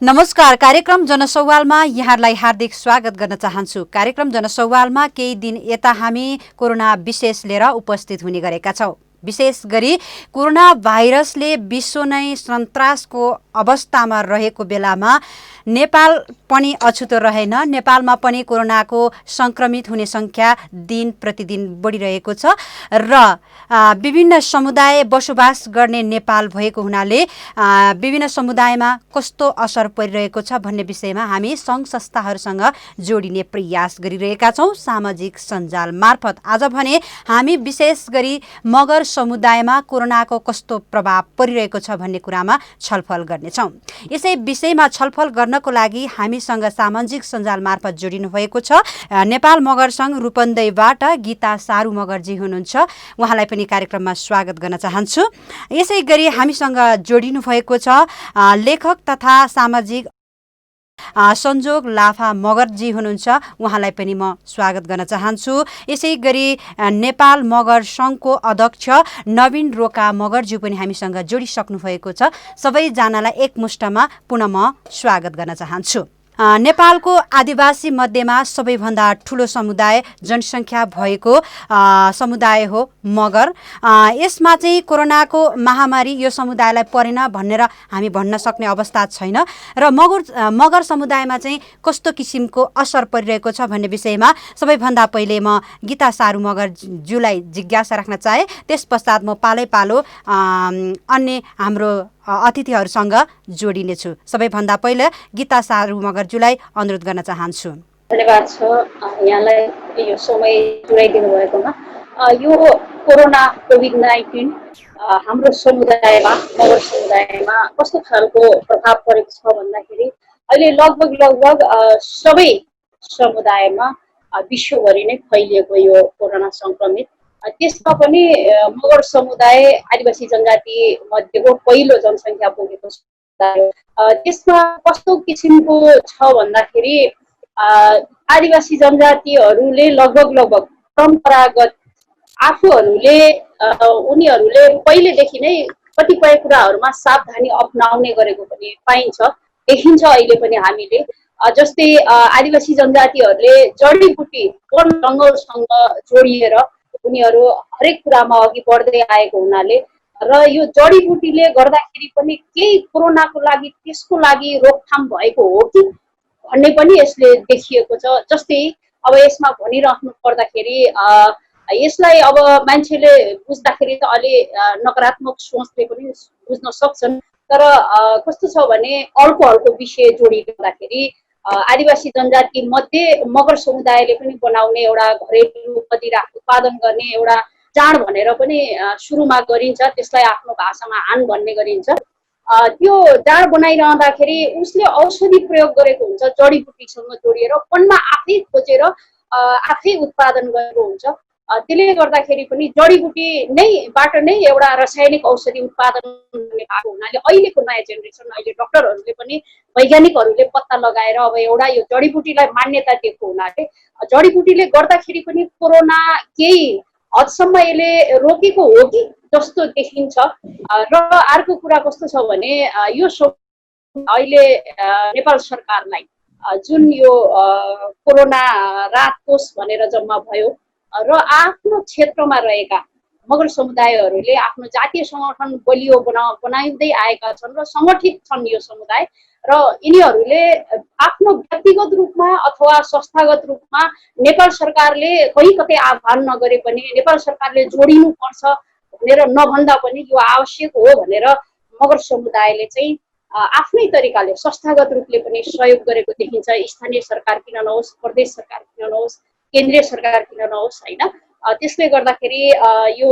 नमस्कार। कार्यक्रम जनसौवालमा यहाँलाई हार्दिक स्वागत गर्न चाहन्छु। कार्यक्रम जनसौवालमा केही दिन यता हामी कोरोना विशेष लिएर उपस्थित हुने गरेका छौँ। विशेष गरी कोरोना भाइरसले विश्व नै सन्तासको अवस्थामा रहेको बेलामा नेपाल पनि अछुतो रहेन। नेपालमा पनि कोरोनाको संक्रमित हुने संख्या दिन प्रतिदिन बढिरहेको छ र विभिन्न समुदाय बसोबास गर्ने नेपाल भएको हुनाले विभिन्न समुदायमा कस्तो असर परिरहेको छ भन्ने विषयमा हामी सङ्घ संस्थाहरूसँग जोडिने प्रयास गरिरहेका छौँ सामाजिक सञ्जाल मार्फत। आज भने हामी विशेष गरी मगर समुदायमा कोरोनाको कस्तो प्रभाव परिरहेको छ भन्ने कुरामा छलफल गर्नेछौँ। यसै विषयमा छलफल गर्नको लागि हामीसँग सामाजिक सञ्जाल मार्फत जोडिनु भएको छ नेपाल मगर सङ्घ रूपन्देहीबाट गीता सारू मगरजी हुनुहुन्छ। उहाँलाई पनि कार्यक्रममा स्वागत गर्न चाहन्छु। यसै गरी हामीसँग जोडिनु भएको छ लेखक तथा सामाजिक संजोग लाफा मगरजी हुनुहुन्छ। उहाँलाई पनि म स्वागत गर्न चाहन्छु। यसै गरी नेपाल मगर सङ्घको अध्यक्ष नवीन रोका मगरज्यू पनि हामीसँग जोडिसक्नु भएको छ। सबैजनालाई एकमुष्टमा पुनः म स्वागत गर्न चाहन्छु। नेपालको आदिवासी मध्येमा सबैभन्दा ठुलो समुदाय जनसङ्ख्या भएको समुदाय हो मगर। यसमा चाहिँ कोरोनाको महामारी यो समुदायलाई परेन भनेर हामी भन्न सक्ने अवस्था छैन र मगर समुदायमा चाहिँ कस्तो किसिमको असर परिरहेको छ भन्ने विषयमा सबैभन्दा पहिले म गीता सारू मगरज्यूलाई जिज्ञासा राख्न चाहे। त्यस पश्चात म पालै पालो अन्य हाम्रो अतिथिहरूसँग जोडिनेछु। सबैभन्दा पहिले गीता सारू मगरज्यूलाई अनुरोध गर्न चाहन्छु। धन्यवाद छ यहाँलाई यो समय जुराइदिनु भएकोमा। यो कोरोना कोभिड-19 हाम्रो समुदायमा मगर समुदायमा कस्तो खालको प्रभाव परेको छ भन्दाखेरि अहिले लगभग सबै समुदायमा विश्वभरि नै फैलिएको यो कोरोना सङ्क्रमित। त्यसमा पनि मगर समुदाय आदिवासी जनजाति मध्येको पहिलो जनसङ्ख्या पुगेको समुदाय हो। त्यसमा कस्तो किसिमको छ भन्दाखेरि आदिवासी जनजातिहरूले लगभग परम्परागत उनीहरूले पहिलेदेखि नै कतिपय कुराहरूमा सावधानी अपनाउने गरेको पनि देखिन्छ अहिले पनि हामीले। जस्तै आदिवासी जनजातिहरूले जडीबुटी वन जङ्गलसँग जोडिएर उनीहरू हरेक कुरामा अघि बढ्दै आएको हुनाले र यो जडीबुटीले गर्दाखेरि पनि केही कोरोनाको लागि त्यसको लागि रोकथाम भएको हो कि भन्ने पनि यसले देखिएको छ। जस्तै अब यसमा भनिराख्नु पर्दाखेरि यसलाई अब मान्छेले बुझ्दाखेरि त अलि नकारात्मक सोचले पनि बुझ्न सक्छन्। तर कस्तो छ भने अर्को विषय जोडिँदाखेरि आदिवासी जनजाति मध्ये मगर समुदायले पनि बनाउने एउटा घरेलु मदिरा उत्पादन गर्ने एउटा चाड भनेर पनि सुरुमा गरिन्छ। त्यसलाई आफ्नो भाषामा आन भन्ने गरिन्छ। त्यो चाड बनाइरहँदाखेरि उसले औषधि प्रयोग गरेको हुन्छ जडीबुटीसँग जोडिएर, वनमा आफै खोजेर आफै उत्पादन गरेको हुन्छ। त्यसले गर्दाखेरि पनि जडीबुटी बाट नै एउटा रासायनिक औषधि उत्पादन भएको हुनाले अहिलेको नयाँ जेनेरेसन अहिले डक्टरहरूले पनि वैज्ञानिकहरूले पत्ता लगाएर अब एउटा यो जडीबुटीलाई मान्यता दिएको हुनाले जडीबुटीले गर्दाखेरि पनि कोरोना केही हदसम्म यसले रोकेको हो कि जस्तो देखिन्छ। र अर्को कुरा कस्तो छ भने यो अहिले नेपाल सरकारलाई जुन यो कोरोना राहत कोष भनेर जम्मा भयो र आफ्नो क्षेत्रमा रहेका मगर समुदायहरूले आफ्नो जातीय सङ्गठन बलियो बनाउँदै आएका छन् र सङ्गठित छन् यो समुदाय र यिनीहरूले आफ्नो व्यक्तिगत रूपमा अथवा संस्थागत रूपमा नेपाल सरकारले कहीँ कतै आह्वान नगरे पनि नेपाल सरकारले जोडिनु पर्छ भनेर नभन्दा पनि यो आवश्यक हो भनेर मगर समुदायले चाहिँ आफ्नै तरिकाले संस्थागत रूपले पनि सहयोग गरेको देखिन्छ। स्थानीय सरकार किन नहोस्, प्रदेश सरकार किन नहोस्, केन्द्रीय सरकार किन नहोस् होइन। त्यसले गर्दाखेरि यो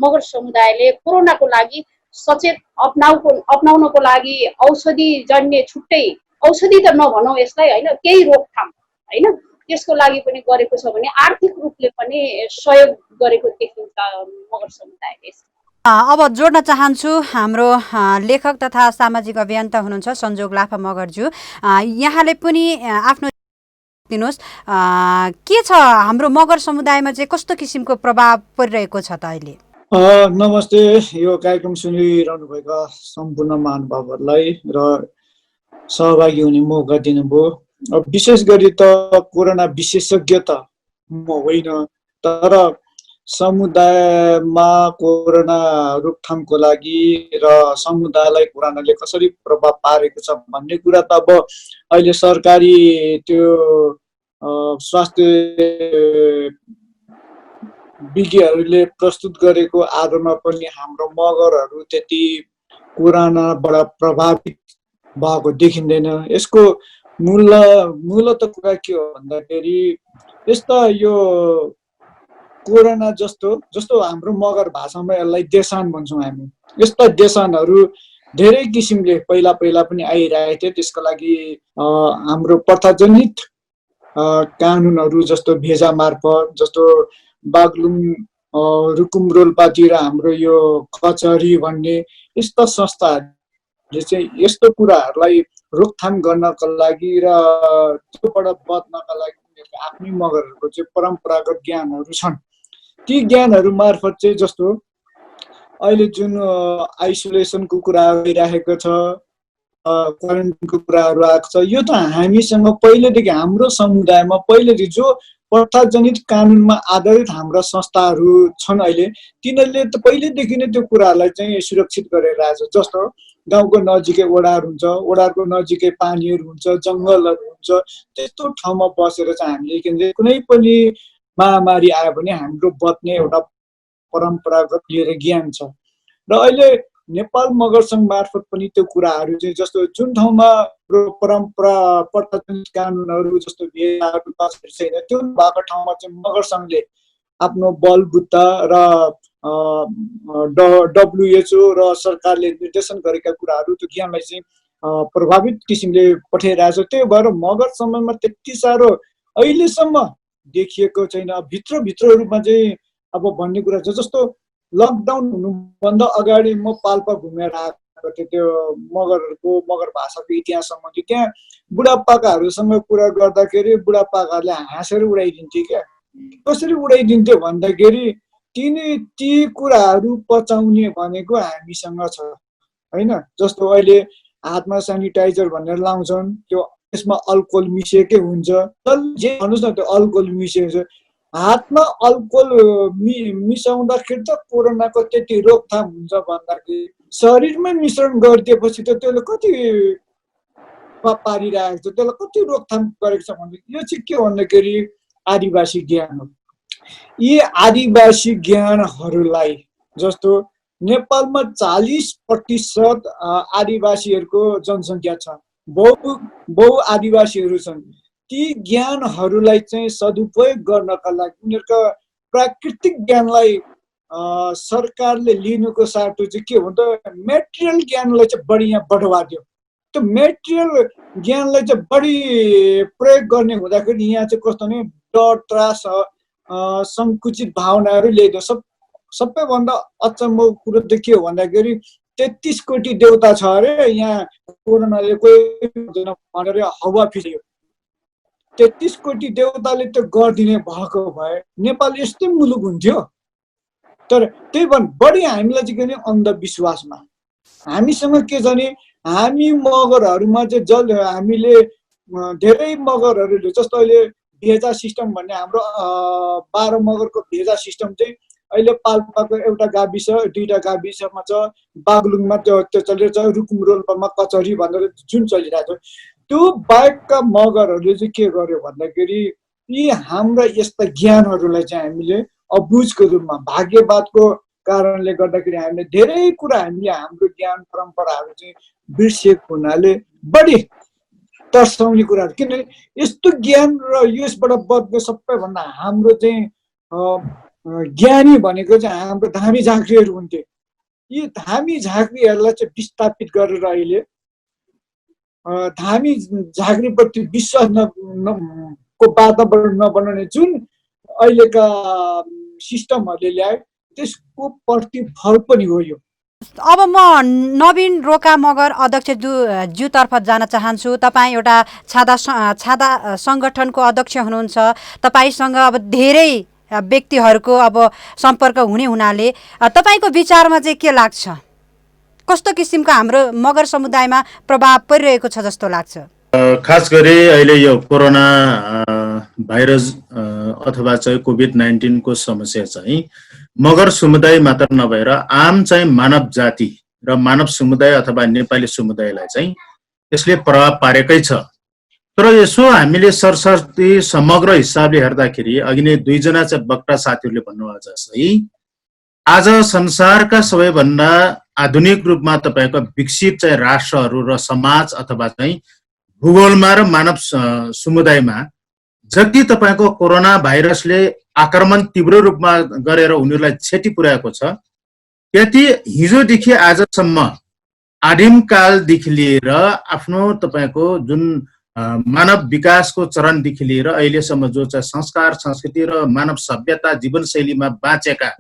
मगर समुदायले कोरोनाको लागि सचेत अपनाउनको लागि औषधि जन्य छुट्टै औषधि त नभनौँ यसलाई होइन, केही रोकथाम होइन त्यसको लागि पनि गरेको छ भने आर्थिक रूपले पनि सहयोग गरेको देखिन्छ मगर समुदायले। अब जोड्न चाहन्छु हाम्रो लेखक तथा सामाजिक अभियन्ता हुनुहुन्छ संजोग लाफा मगरज्यू। यहाँले पनि आफ्नो दिनुहोस् के छ हाम्रो मगर समुदायमा चाहिँ कस्तो किसिमको प्रभाव परिरहेको छ त अहिले? नमस्ते। यो कार्यक्रम सुनिरहनु भएका सम्पूर्ण महानुभावहरूलाई र सहभागी हुने मौका दिनुभयो। अब विशेष गरी त कोरोना विशेषज्ञ त म होइन, तर समुदायमा कोरोना रोकथामको लागि र समुदायलाई कोरोनाले कसरी प्रभाव पारेको छ भन्ने कुरा त अब अहिले सरकारी त्यो स्वास्थ्य विज्ञहरूले प्रस्तुत गरेको आधारमा पनि हाम्रो मगरहरू त्यति कोरोनाबाट प्रभावित भएको देखिँदैन। यसको मूलत कुरा के हो भन्दाखेरि यस्ता यो कोरोना जस्तो हाम्रो मगर भाषामा यसलाई देशान भन्छौँ हामी। यस्ता देशानहरू धेरै किसिमले पहिला पनि आइरहेको थियो। त्यसको लागि हाम्रो प्रथाजनित कानुनहरू जस्तो भेजा मार्फत, जस्तो बागलुङ रुकुम रोल्पातिर हाम्रो यो कचहरी भन्ने यस्ता संस्थाहरूले चाहिँ यस्तो कुराहरूलाई रोकथाम गर्नको लागि र त्योबाट बच्नका लागि उनीहरूको आफ्नै मगरहरूको चाहिँ परम्परागत ज्ञानहरू छन्। ती ज्ञानहरू मार्फत चाहिँ जस्तो अहिले जुन आइसोलेसनको कुराहरू आइरहेको छ, क्वारेन्टाइनको कुराहरू आएको छ, यो त हामीसँग पहिलेदेखि हाम्रो समुदायमा पहिलेदेखि जो प्रथाजनित कानुनमा आधारित हाम्रा संस्थाहरू छन् अहिले, तिनीहरूले त पहिलेदेखि नै त्यो कुराहरूलाई चाहिँ सुरक्षित गरेर आएको छ। जस्तो गाउँको नजिकै ओडार हुन्छ, ओडारको नजिकै पानीहरू हुन्छ, जङ्गलहरू हुन्छ, त्यस्तो ठाउँमा बसेर चाहिँ हामीले कुनै पनि महामारी आयो भने हाम्रो बच्ने एउटा परम्परागत लिएर ज्ञान छ। र अहिले नेपाल मगर सङ्घ मार्फत पनि त्यो कुराहरू चाहिँ जस्तो जुन ठाउँमा परम्परा प्रथाजनित कानुनहरू जस्तो भेडाहरू छैन, त्यो भएको ठाउँमा चाहिँ मगर सङ्घले आफ्नो बलबुत्ता र WHO र सरकारले निर्देशन गरेका कुराहरू त्यो ज्ञानलाई चाहिँ प्रभावित किसिमले पठाइरहेको छ। त्यही भएर मगर समाजमा त्यति साह्रो अहिलेसम्म देखिएको छैन। भित्र रूपमा चाहिँ अब भन्ने कुरा छ, जस्तो लकडाउन हुनुभन्दा अगाडि म पाल्पा घुमेर आएको थिएँ। त्यो मगर भाषाको इतिहास सम्बन्धी त्यहाँ बुढापाकाहरूसँग कुरा गर्दाखेरि बुढापाकाहरूले हाँसेर उडाइदिन्थे क्या। कसरी उडाइदिन्थ्यो भन्दाखेरि ती कुराहरू पचाउने भनेको हामीसँग छ होइन। जस्तो अहिले हातमा सेनिटाइजर भनेर लाउँछन्, त्यो त्यसमा अल्कोहल मिसिएकै हुन्छ। जे भन्नुहोस् न, त्यो अल्कोहल मिसिएको छ। हातमा अल्कोहल मिसाउँदाखेरि त कोरोनाको त्यति रोकथाम हुन्छ भन्दाखेरि शरीरमै मिश्रण गरिदिएपछि त त्यसले कति पारिरहेको छ, त्यसलाई कति रोकथाम गरेको छ भन्दाखेरि यो चाहिँ के भन्दाखेरि आदिवासी ज्ञान हो। यी आदिवासी ज्ञानहरूलाई जस्तो नेपालमा 40% आदिवासीहरूको जनसङ्ख्या छ, बहु आदिवासीहरू छन्। ती ज्ञानहरूलाई चाहिँ सदुपयोग गर्नका लागि उनीहरूको प्राकृतिक ज्ञानलाई सरकारले लिनुको साटो चाहिँ के हो त मेटेरियल ज्ञानलाई चाहिँ बढी यहाँ बढावा दियो। त्यो मेटेरियल ज्ञानलाई चाहिँ बढी प्रयोग गर्ने हुँदाखेरि यहाँ चाहिँ कस्तो भने डर, त्रास, सङ्कुचित भावनाहरू ल्याइदियो। सबैभन्दा अचम्मको कुरो त के हो भन्दाखेरि 33 कोटी देउता छ अरे, यहाँ कोरोनाले कोही भनेर हावा फिर्यो। 33 कोटी देउताले त्यो गरिदिने भएको भए नेपाल यस्तै मुलुक हुन्थ्यो। तर त्यही भएर बढी हामीलाई चाहिँ के अन्धविश्वासमा हामीसँग के छ भने हामी मगरहरूमा चाहिँ हामीले धेरै मगरहरूले जस्तो अहिले भेजा सिस्टम भन्ने हाम्रो 12 मगरको भेजा सिस्टम चाहिँ अहिले पाल्पाको एउटा गाविस, 2टा गाविसमा छ, बागलुङमा त्यो चलिरहेछ, रुकुम रोल्पामा कचहरी भनेर जुन चलिरहेको छ। त्यो बाहेकका मगरहरूले चाहिँ के गर्यो भन्दाखेरि यी हाम्रा यस्ता ज्ञानहरूलाई चाहिँ हामीले अबुझको रूपमा भाग्यवादको कारणले गर्दाखेरि हामीले धेरै कुरा हाम्रो ज्ञान परम्पराहरू चाहिँ बिर्सिएको हुनाले बढी तर्साउने कुराहरू। किनभने यस्तो ज्ञान र यसबाट बच्ने सबैभन्दा हाम्रो चाहिँ ज्ञानी भनेको चाहिँ हाम्रो धामी झाँक्रीहरू हुन्थे। यी धामी झाँक्रीहरूलाई चाहिँ विस्थापित गरेर अहिले धामी झाँक्रीप्रति विश्वास को वातावरण नबनाउने जुन अहिलेका सिस्टमहरूले ल्याए त्यसको प्रतिफल पनि हो यो। अब म नवीन रोका मगर अध्यक्ष ज्यूतर्फ जान चाहन्छु। तपाईँ एउटा छादा सङ्गठनको अध्यक्ष हुनुहुन्छ। तपाईँसँग अब धेरै व्यक्तिहरूको अब सम्पर्क हुने हुनाले तपाईँको विचारमा चाहिँ के लाग्छ, कस्तो किसिमको हाम्रो मगर समुदायमा प्रभाव परिरहेको छ जस्तो लाग्छ? खास गरी अहिले यो कोरोना भाइरस अथवा चाहिँ कोभिड-19 को समस्या चाहिँ मगर समुदाय मात्र नभएर आम चाहिँ मानव जाति र मानव समुदाय अथवा नेपाली समुदायलाई चाहिँ यसले प्रभाव पारेकै छ। तर यसो हामीले सरसर्ती समग्र हिसाबले हेर्दाखेरि अघि नै दुईजना चाहिँ वक्ता साथीहरूले भन्नुभयो जस्तै आज संसारका सबैभन्दा आधुनिक रूपमा तपाईको विकसित चाहिँ राष्ट्रहरू र समाज अथवा चाहिँ भूगोलमा र मानव समुदायमा जति तपाईको कोरोना भाइरसले आक्रमण तीव्र रूपमा गरेर उनीहरूलाई क्षति पुर्याएको छ त्यति हिजोदेखि आजसम्म आदिम कालदेखि लिएर आफ्नो तपाईको जुन मानव विकासको चरणदेखि लिएर अहिलेसम्म जो चाहिँ संस्कार संस्कृति र मानव सभ्यता जीवनशैलीमा बाँचेका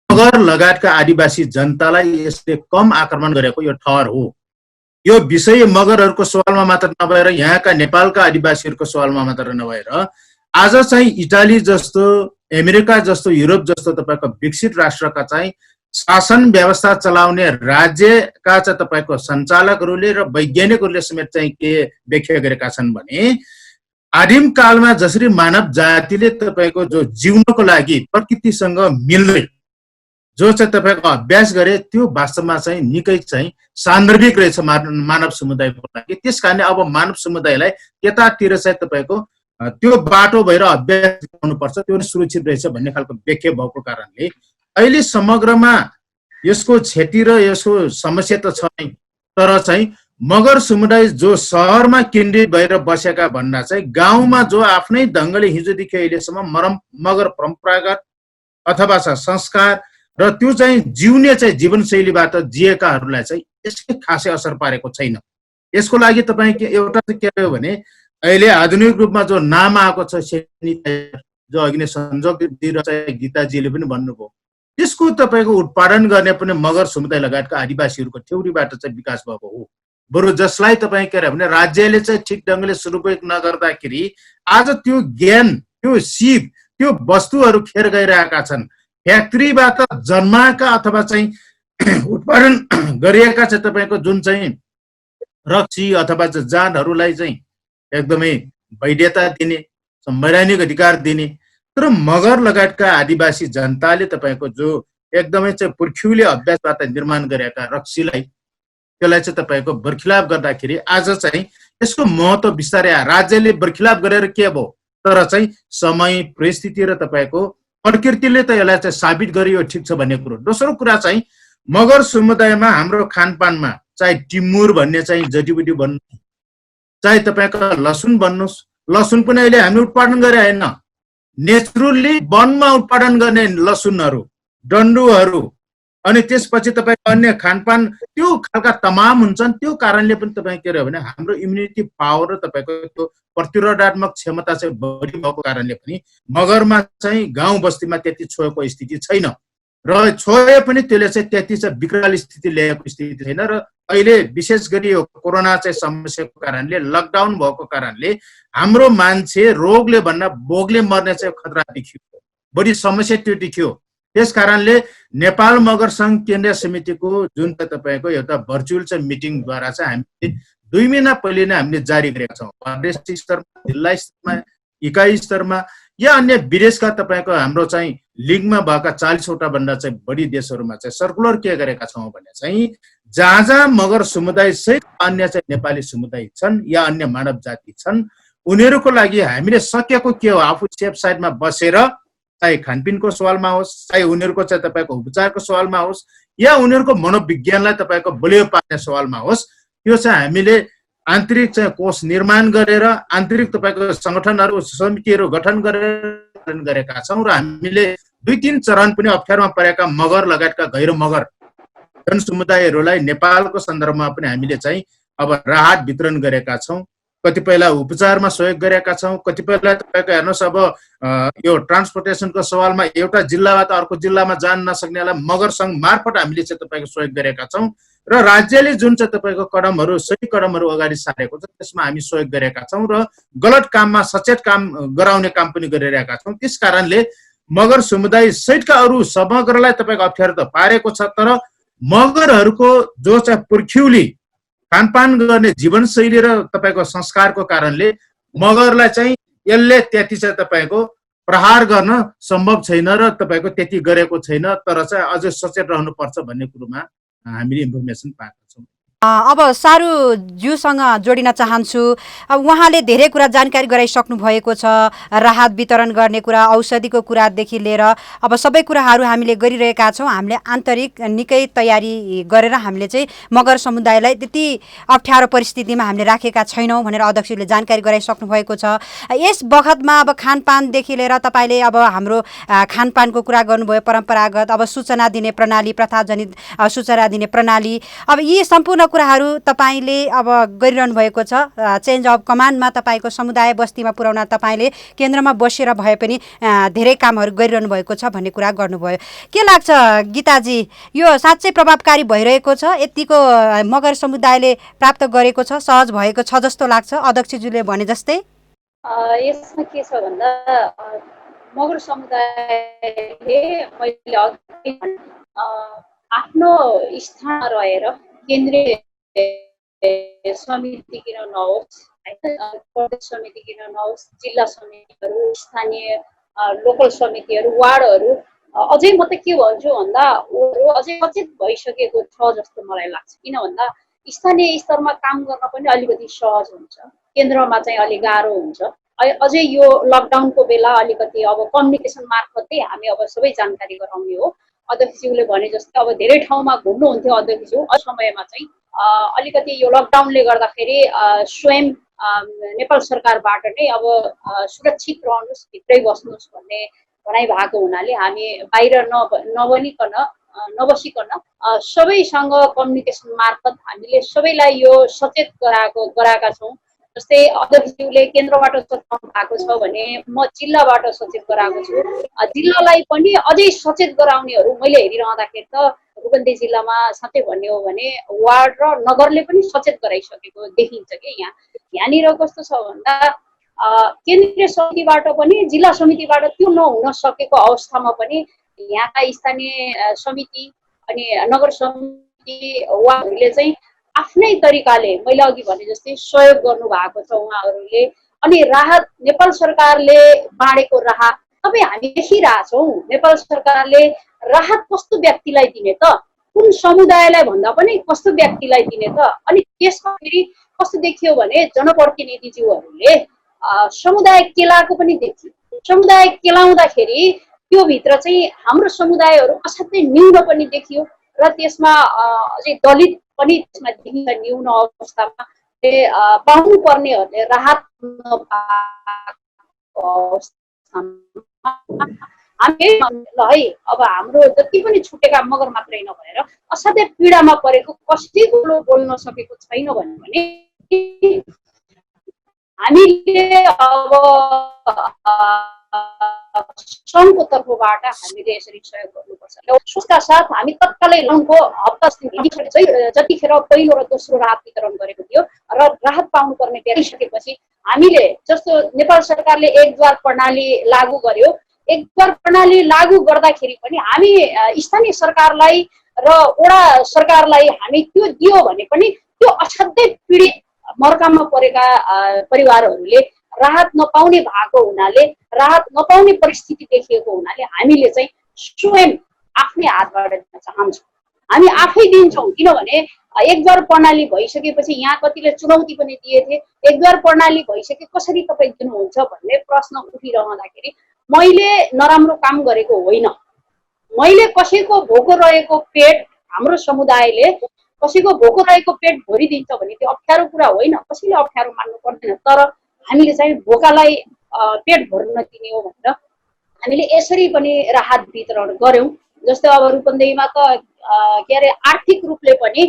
मगर लगायतका आदिवासी जनतालाई यसले कम आक्रमण गरेको यो ठहर हो। यो विषय मगरहरूको सवालमा मात्र नभएर यहाँका नेपालका आदिवासीहरूको सवालमा मात्र नभएर आज चाहिँ इटाली जस्तो अमेरिका जस्तो युरोप जस्तो तपाईको विकसित राष्ट्रका चाहिँ शासन व्यवस्था चलाउने राज्यका चाहिँ तपाईको सञ्चालकहरूले र वैज्ञानिकहरूले समेत चाहिँ के व्याख्या गरेका छन् भने आदिम कालमा जसरी मानव जातिले तपाईको जो जिउनको लागि प्रकृतिसँग मिल्दै जो चाहिँ तपाईको अभ्यास गरे त्यो वास्तवमा चाहिँ निकै चाहिँ सान्दर्भिक रहेछ मानव समुदायको लागि। त्यसकारणले अब मानव समुदायलाई त्यतातिर चाहिँ तपाईको त्यो बाटो भएर अभ्यास गर्नुपर्छ, त्यो सुरक्षित रहेछ भन्ने खालको व्याख्या भएको कारणले अहिले समग्रमा यसको क्षति र यसको समस्या त छ नै, तर चाहिँ मगर समुदाय जो सहरमा केन्द्रित भएर बसेका भन्दा चाहिँ गाउँमा जो आफ्नै ढङ्गले हिजोदेखि अहिलेसम्म मगर परम्परागत अथवा संस्कार र त्यो चाहिँ जिउने चाहिँ जीवनशैलीबाट जिएकाहरूलाई चाहिँ यसले खासै असर पारेको छैन। यसको लागि तपाईँ एउटा चाहिँ के हो भने अहिले आधुनिक रूपमा जो नाम आएको छ सेनिटाइजर, जो अघि नै सञ्जोगजी र चाहिँ गीताजीले पनि भन्नुभयो, त्यसको तपाईँको उत्पादन गर्ने पनि मगर समुदाय लगायतका आदिवासीहरूको थ्योरीबाट चाहिँ विकास भएको हो। बरु जसलाई तपाईँ के अरे भने राज्यले चाहिँ ठिक ढङ्गले सदुपयोग नगर्दाखेरि आज त्यो ज्ञान, त्यो सिप, त्यो वस्तुहरू खेर गइरहेका छन्। फ्याक्ट्रीबाट जन्माएका अथवा चाहिँ उत्पादन गरिएका चाहिँ तपाईँको जुन चाहिँ रक्सी अथवा जातहरूलाई चाहिँ एकदमै वैधता दिने, संवैधानिक अधिकार दिने, तर मगर लगायतका आदिवासी जनताले तपाईँको जो एकदमै चाहिँ पुर्ख्यौली अभ्यासबाट निर्माण गरेका रक्सीलाई त्यसलाई चाहिँ तपाईँको बर्खिलाप गर्दाखेरि आज चाहिँ यसको महत्त्व बिस्तारै राज्यले बर्खिलाप गरेर के भयो, तर चाहिँ समय परिस्थिति र तपाईँको प्रकृतिले त यसलाई चाहिँ साबित गरियो ठिक छ भन्ने कुरो। दोस्रो कुरा चाहिँ मगर समुदायमा हाम्रो खानपानमा चाहे टिमुर भन्ने चाहिँ जडीबुटी भन्नु, चाहे तपाईँको लसुन भन्नुहोस्, लसुन पनि अहिले हामी उत्पादन गरे होइन, नेचुरली वनमा उत्पादन गर्ने लसुनहरू, डन्डुहरू, अनि त्यसपछि तपाईँको अन्य खानपान त्यो खालका तमाम हुन्छन्। त्यो कारणले पनि तपाईँ के अरे भने हाम्रो इम्युनिटी पावर र तपाईँको त्यो प्रतिरोधात्मक क्षमता चाहिँ बढी भएको कारणले पनि मगरमा चाहिँ गाउँ बस्तीमा त्यति छोएको स्थिति छैन, र छोए पनि त्यसले चाहिँ त्यति चाहिँ विकराल स्थिति ल्याएको स्थिति छैन। र अहिले विशेष गरी यो कोरोना चाहिँ समस्याको कारणले, लकडाउन भएको कारणले हाम्रो मान्छे रोगले भन्दा भोगले मर्ने चाहिँ खतरा देखियो, बढी समस्या त्यो देखियो। त्यस कारणले नेपाल मगर सङ्घ केन्द्रीय समितिको जुन तपाईँको एउटा भर्चुअल चाहिँ मिटिङद्वारा चाहिँ हामीले 2 महिना पहिले नै हामीले जारी गरेका छौँ। प्रदेश स्तरमा, जिल्ला स्तरमा, इकाइ स्तरमा या अन्य विदेशका तपाईँको हाम्रो चाहिँ लिगमा भएका 40वटा भन्दा चाहिँ बढी देशहरूमा चाहिँ सर्कुलर के गरेका छौँ भने चाहिँ जहाँ जहाँ मगर समुदाय सहित अन्य चाहिँ नेपाली समुदाय छन् या अन्य मानव जाति छन् उनीहरूको लागि हामीले सकेको के हो, आफू सेफ साइडमा बसेर चाहे खानपिनको सवालमा होस्, चाहे उनीहरूको चाहिँ तपाईँको उपचारको सवालमा होस्, या उनीहरूको मनोविज्ञानलाई तपाईँको बलियो पार्ने सवालमा होस्, त्यो चाहिँ हामीले आन्तरिक चाहिँ कोष निर्माण गरेर आन्तरिक तपाईँको सङ्गठनहरू समितिहरू गठन गरेका छौँ। र हामीले 2-3 चरण पनि अप्ठ्यारोमा परेका मगर लगायतका गैर मगर जनसमुदायहरूलाई नेपालको सन्दर्भमा पनि हामीले चाहिँ अब राहत वितरण गरेका छौँ। कतिपयलाई उपचारमा सहयोग गरेका छौँ, कतिपयलाई तपाईँको हेर्नुहोस् अब यो ट्रान्सपोर्टेसनको सवालमा एउटा जिल्लाबाट अर्को जिल्लामा जान नसक्नेलाई मगर सङ्घ मार्फत हामीले चाहिँ तपाईँको सहयोग गरेका छौँ। र राज्यले जुन चाहिँ तपाईँको कदमहरू, सही कदमहरू अगाडि सारेको छ त्यसमा हामी सहयोग गरेका छौँ र गलत काममा सचेत काम गराउने काम पनि गरिरहेका छौँ। त्यस कारणले मगर समुदाय सहितका अरू समग्रलाई तपाईँको अप्ठ्यारो त पारेको छ, तर मगरहरूको जो चाहिँ पुर्ख्यौली खानपान गर्ने जीवनशैली र तपाईँको संस्कारको कारणले मगरलाई चाहिँ यसले त्यति चाहिँ तपाईँको प्रहार गर्न सम्भव छैन र तपाईँको त्यति गरेको छैन, तर चाहिँ अझै सचेत रहनुपर्छ भन्ने कुरोमा हामीले इन्फर्मेसन पाएका छौँ। अब सारूज्यूसँग जोडिन चाहन्छु। अब उहाँले धेरै कुरा जानकारी गराइसक्नु भएको छ, राहत वितरण गर्ने कुरा, औषधिको कुरादेखि लिएर अब सबै कुराहरू हामीले गरिरहेका छौँ। हामीले आन्तरिक निकै तयारी गरेर हामीले चाहिँ मगर समुदायलाई त्यति अप्ठ्यारो परिस्थितिमा हामीले राखेका छैनौँ भनेर अध्यक्षले जानकारी गराइसक्नु भएको छ। यस बखतमा अब खानपानदेखि लिएर तपाईँले अब हाम्रो खानपानको कुरा गर्नुभयो, परम्परागत अब सूचना दिने प्रणाली, प्रथाजनित सूचना दिने प्रणाली, अब यी सम्पूर्ण कुराहरू तपाईँले अब गरिरहनु भएको छ। चेन्ज अफ कमान्डमा तपाईँको समुदाय बस्तीमा पुर्याउन तपाईँले केन्द्रमा बसेर भए पनि धेरै कामहरू गरिरहनु भएको छ भन्ने कुरा गर्नुभयो। के लाग्छ गीताजी, यो साँच्चै प्रभावकारी भइरहेको छ? यतिको मगर समुदायले प्राप्त गरेको छ, सहज भएको छ जस्तो लाग्छ अध्यक्षज्यूले भने जस्तै? यसमा के छ भन्दा मगर समुदायले मैले अघि आफ्नो स्थानमा रहेर केन्द्रीय समिति किन नहोस्, प्रदेश समिति किन नहोस्, जिल्ला समितिहरू, स्थानीय लोकल समितिहरू, वार्डहरू, अझै म त के भन्छु भन्दा अझै सचेत भइसकेको छ जस्तो मलाई लाग्छ। किन भन्दा स्थानीय स्तरमा काम गर्न पनि अलिकति सहज हुन्छ, केन्द्रमा चाहिँ अलिक गाह्रो हुन्छ। अझै यो लकडाउनको बेला अलिकति अब कम्युनिकेसन मार्फतै हामी अब सबै जानकारी गराउने हो। अध्यक्षज्यूले भने जस्तै अब धेरै ठाउँमा घुम्नुहुन्थ्यो अध्यक्षज्यू, समयमा चाहिँ अलिकति यो लकडाउनले गर्दाखेरि स्वयं नेपाल सरकारबाट नै अब सुरक्षित रहनुहोस्, भित्रै बस्नुहोस् भन्ने भनाइ भएको हुनाले हामी बाहिर नबसिकन सबैसँग कम्युनिकेसन मार्फत हामीले सबैलाई यो सचेत गराएका छौँ। जस्तै अध्यक्षज्यूले केन्द्रबाट सचेत भएको छ भने म जिल्लाबाट सचेत गराएको छु। जिल्लालाई पनि अझै सचेत गराउनेहरू मैले हेरिरहँदाखेरि त रूपन्देही जिल्लामा साँच्चै भन्ने हो भने वार्ड र नगरले पनि सचेत गराइसकेको देखिन्छ कि यहाँनिर कस्तो छ भन्दा केन्द्रीय समितिबाट पनि जिल्ला समितिबाट त्यो नहुन सकेको अवस्थामा पनि यहाँका स्थानीय समिति अनि नगर समिति वार्डहरूले चाहिँ आफ्नै तरिकाले मैले अघि भने जस्तै सहयोग गर्नु भएको छ उहाँहरूले। अनि राहत नेपाल सरकारले बाँडेको राहत तपाईँ हामी देखिरहेछौँ। नेपाल सरकारले राहत कस्तो व्यक्तिलाई दिने त, कुन समुदायलाई भन्दा पनि कस्तो व्यक्तिलाई दिने त। अनि त्यसमा फेरि कस्तो देखियो भने जनप्रतिनिधिज्यूहरूले समुदाय केलाएको पनि देखियो। समुदाय केलाउँदाखेरि त्यो भित्र चाहिँ हाम्रो समुदायहरू असाध्यै न्यून पनि देखियो र त्यसमा अझै दलित पनि त्यसमा देखिन्छ। न्यून अवस्थामा पाउनु पर्नेहरूले राहत नपाएको हामी है अब हाम्रो जति पनि छुटेका मगर मात्रै नभएर असाध्यै पीडामा परेको कसैको बोल्न सकेको छैन भने हामीले अब सङ्घको तर्फबाट हामीले यसरी सहयोग गर्नुपर्छ। सोचका साथ हामी तत्कालै लोनको हप्ता जतिखेर पहिलो र दोस्रो राहत वितरण गरेको थियो र राहत पाउनुपर्ने देखिसकेपछि हामीले जस्तो नेपाल सरकारले एकद्वार प्रणाली लागू गर्यो, एकद्वार प्रणाली लागू गर्दाखेरि पनि हामी स्थानीय सरकारलाई र वडा सरकारलाई हामी त्यो दियो भने पनि त्यो असाध्यै पीडित मर्कामा परेका परिवारहरूले राहत नपाउने भएको हुनाले, राहत नपाउने परिस्थिति देखिएको हुनाले हामीले चाहिँ स्वयं आफ्नै हातबाट दिन चाहन्छौँ। हामी आफै दिन्छौँ। किनभने एकद्वार प्रणाली भइसकेपछि यहाँ कतिले चुनौती पनि दिए थिए, एकद्वार प्रणाली भइसके कसरी तपाईँ दिनुहुन्छ भन्ने प्रश्न उठिरहँदाखेरि मैले नराम्रो काम गरेको होइन। मैले कसैको भोको रहेको पेट, हाम्रो समुदायले कसैको भोको रहेको पेट भरिदिन्छ भने त्यो अप्ठ्यारो कुरा होइन, कसैले अप्ठ्यारो मान्नु पर्दैन। तर हामीले चाहिँ भोकालाई पेट भर्न दिने हो भनेर हामीले यसरी पनि राहत वितरण गर्यौँ। जस्तै अब रूपन्देहीमा त के अरे आर्थिक रूपले पनि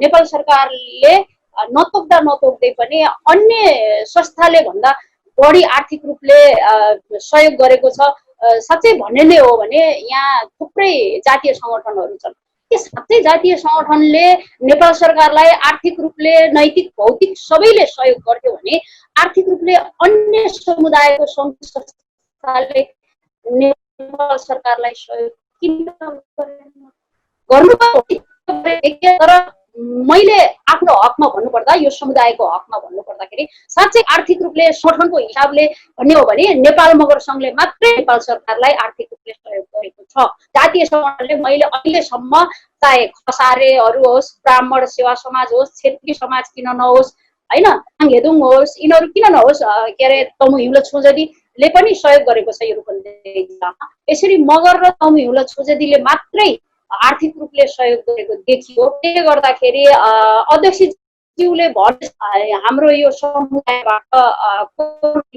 नेपाल सरकारले नतोक्दै पनि अन्य संस्थाले भन्दा बढी आर्थिक रूपले सहयोग गरेको छ। साँच्चै भन्ने नै हो भने यहाँ थुप्रै जातीय सङ्गठनहरू छन्। के साँच्चै जातीय सङ्गठनले नेपाल सरकारलाई आर्थिक रूपले, नैतिक, भौतिक सबैले सहयोग गर्थ्यो भने आर्थिक रूपले अन्य समुदायको संस्थाले नेपाल सरकारलाई सहयोग किन गरेन? गर्नु तर मैले आफ्नो हकमा भन्नुपर्दा यो समुदायको हकमा भन्नुपर्दाखेरि साँच्चै आर्थिक रूपले संगठनको हिसाबले भन्ने हो भने नेपाल मगर सङ्घले मात्रै नेपाल सरकारलाई आर्थिक रूपले सहयोग गरेको छ। जातीय सङ्गठनले मैले अहिलेसम्म चाहे खसारेहरू होस्, ब्राह्मण सेवा समाज होस्, क्षेत्रीय समाज किन नहोस्, होइन, हेदुङ होस्, यिनीहरू किन नहोस्, के अरे तमु हिउलो छोजेदीले पनि सहयोग गरेको छ यो रूपन्देही जिल्लामा। यसरी मगर र तमु हिउलो छोजेदीले मात्रै आर्थिक रूपले सहयोग गरेको देखियो। त्यसले गर्दाखेरि अध्यक्षज्यूले भने हाम्रो यो समुदायबाट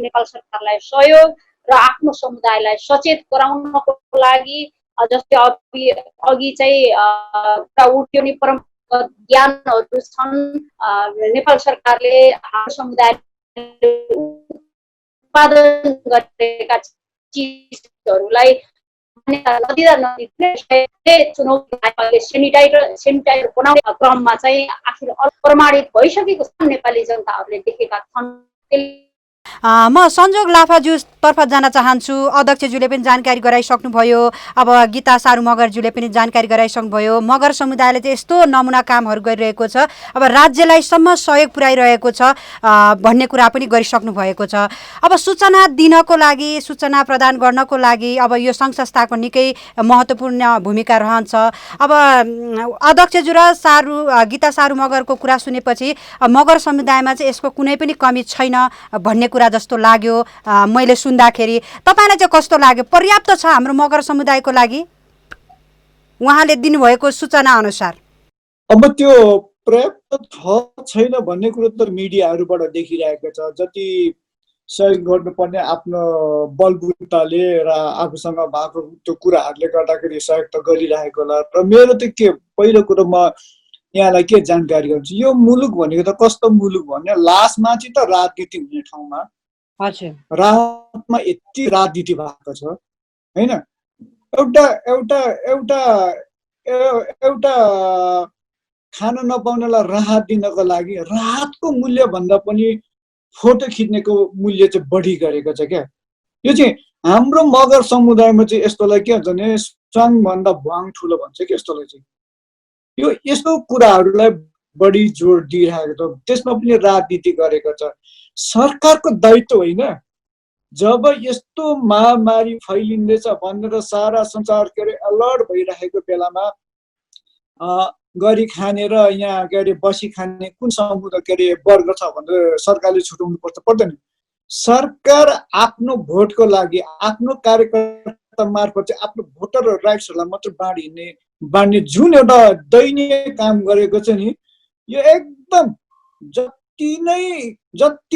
नेपाल सरकारलाई सहयोग र आफ्नो समुदायलाई सचेत गराउनको लागि जस्तै अघि चाहिँ उठ्यो नि परम्परागत ज्ञानहरू छन्, नेपाल सरकारले हाम्रो समुदायले उत्पादन गरेका चिजहरूलाई चुनौती सेनिटाइजर बनाउने क्रममा चाहिँ आखिर प्रमाणित भइसकेको छ नेपाली जनताहरूले देखेका छन्। म संजोग लाफाज्यूतर्फ जान चाहन्छु। अध्यक्षज्यूले पनि जानकारी गराइसक्नुभयो, अब गीता सारू मगरज्यूले पनि जानकारी गराइसक्नुभयो। मगर समुदायले चाहिँ यस्तो नमुना कामहरू गरिरहेको छ, अब राज्यलाई सम्म सहयोग पुर्याइरहेको छ भन्ने कुरा पनि गरिसक्नु भएको छ। अब सूचना दिनको लागि, सूचना प्रदान गर्नको लागि अब यो सङ्घ संस्थाको निकै महत्त्वपूर्ण भूमिका रहन्छ। अब अध्यक्षज्यू र गीता सारू मगरको कुरा सुनेपछि मगर समुदायमा चाहिँ यसको कुनै पनि कमी छैन भन्ने कुरा जस्तो लाग्यो मैले सुन्दाखेरि। तपाईँलाई चाहिँ कस्तो लाग्यो? पर्याप्त छ हाम्रो मगर समुदायको लागि उहाँले दिनुभएको सूचना अनुसार? अब त्यो पर्याप्त छ छैन भन्ने कुरो त मिडियाहरूबाट देखिरहेको छ। जति सहयोग गर्नुपर्ने आफ्नो बलबुताले र आफूसँग भएको त्यो कुराहरूले गर्दाखेरि सहयोग त गरिरहेको होला। र मेरो त के पहिलो कुरो म यहाँलाई के जानकारी गर्छु, यो मुलुक भनेको त कस्तो मुलुक भन्ने लास्टमाथि त राजनीति हुने ठाउँमा रातमा यति राजनीति भएको छ, होइन? एउटा एउटा एउटा एउटा खान नपाउनेलाई राहत दिनको लागि राहतको मूल्य भन्दा पनि फोटो खिच्नेको मूल्य चाहिँ बढी गरेको छ क्या। यो चाहिँ हाम्रो मगर समुदायमा चाहिँ यस्तोलाई के भन्छ भने स्वाङभन्दा भुवाङ ठुलो भन्छ कि यस्तोलाई चाहिँ। यो यस्तो कुराहरूलाई बढी जोड दिइरहेको छ, त्यसमा पनि राजनीति गरेको छ। सरकारको दायित्व होइन, जब यस्तो महामारी फैलिँदैछ भनेर सारा संसार के अरे अलर्ट भइरहेको बेलामा गरी खाने र यहाँ के अरे बसी खाने कुन समुदाय के अरे वर्ग छ भनेर सरकारले छुटाउनु पर्छ पर्दैन? सरकार आफ्नो भोटको लागि आफ्नो कार्यकर्ता मार्फत चाहिँ आफ्नो भोटर राइट्सहरूलाई मात्र बाँड्ने जुन एउटा दैनिक काम गरेको छ नि, यो एकदम जति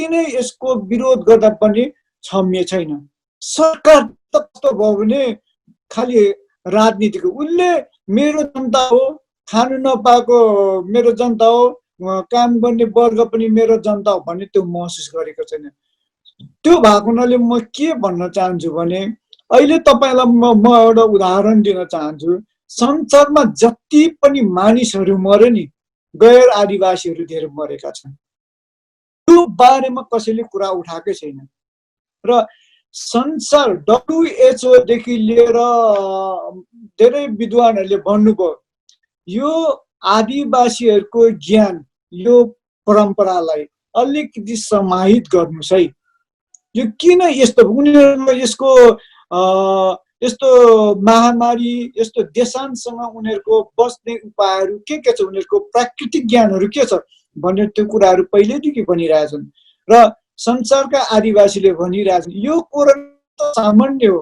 नै यसको विरोध गर्दा पनि क्षम्य छैन। सरकार त कस्तो भयो भने खालि राजनीतिको, उसले मेरो जनता हो, खानु नपाएको मेरो जनता हो, काम गर्ने वर्ग पनि मेरो जनता हो भन्ने त्यो महसुस गरेको छैन। त्यो भएको हुनाले म के भन्न चाहन्छु भने अहिले तपाईँलाई म एउटा उदाहरण दिन चाहन्छु। संसारमा जति पनि मानिसहरू मरे नि, गैर आदिवासीहरू धेरै मरेका छन्। त्यो बारेमा कसैले कुरा उठाएकै छैन। र संसार WHO देखि लिएर धेरै विद्वानहरूले भन्नुभयो यो आदिवासीहरूको ज्ञान, यो परम्परालाई अलिकति समाहित गर्नुहोस् है। यो किन यस्तो उनीहरूमा यस्तो महामारी यस्तो देशान्तसँग उनीहरूको बस्ने उपायहरू के छ, उनीहरूको प्राकृतिक ज्ञानहरू के छ भन्ने त्यो कुराहरू पहिल्यैदेखि भनिरहेछन्। र संसारका आदिवासीले भनिरहेछन् यो कोरोना सामान्य हो।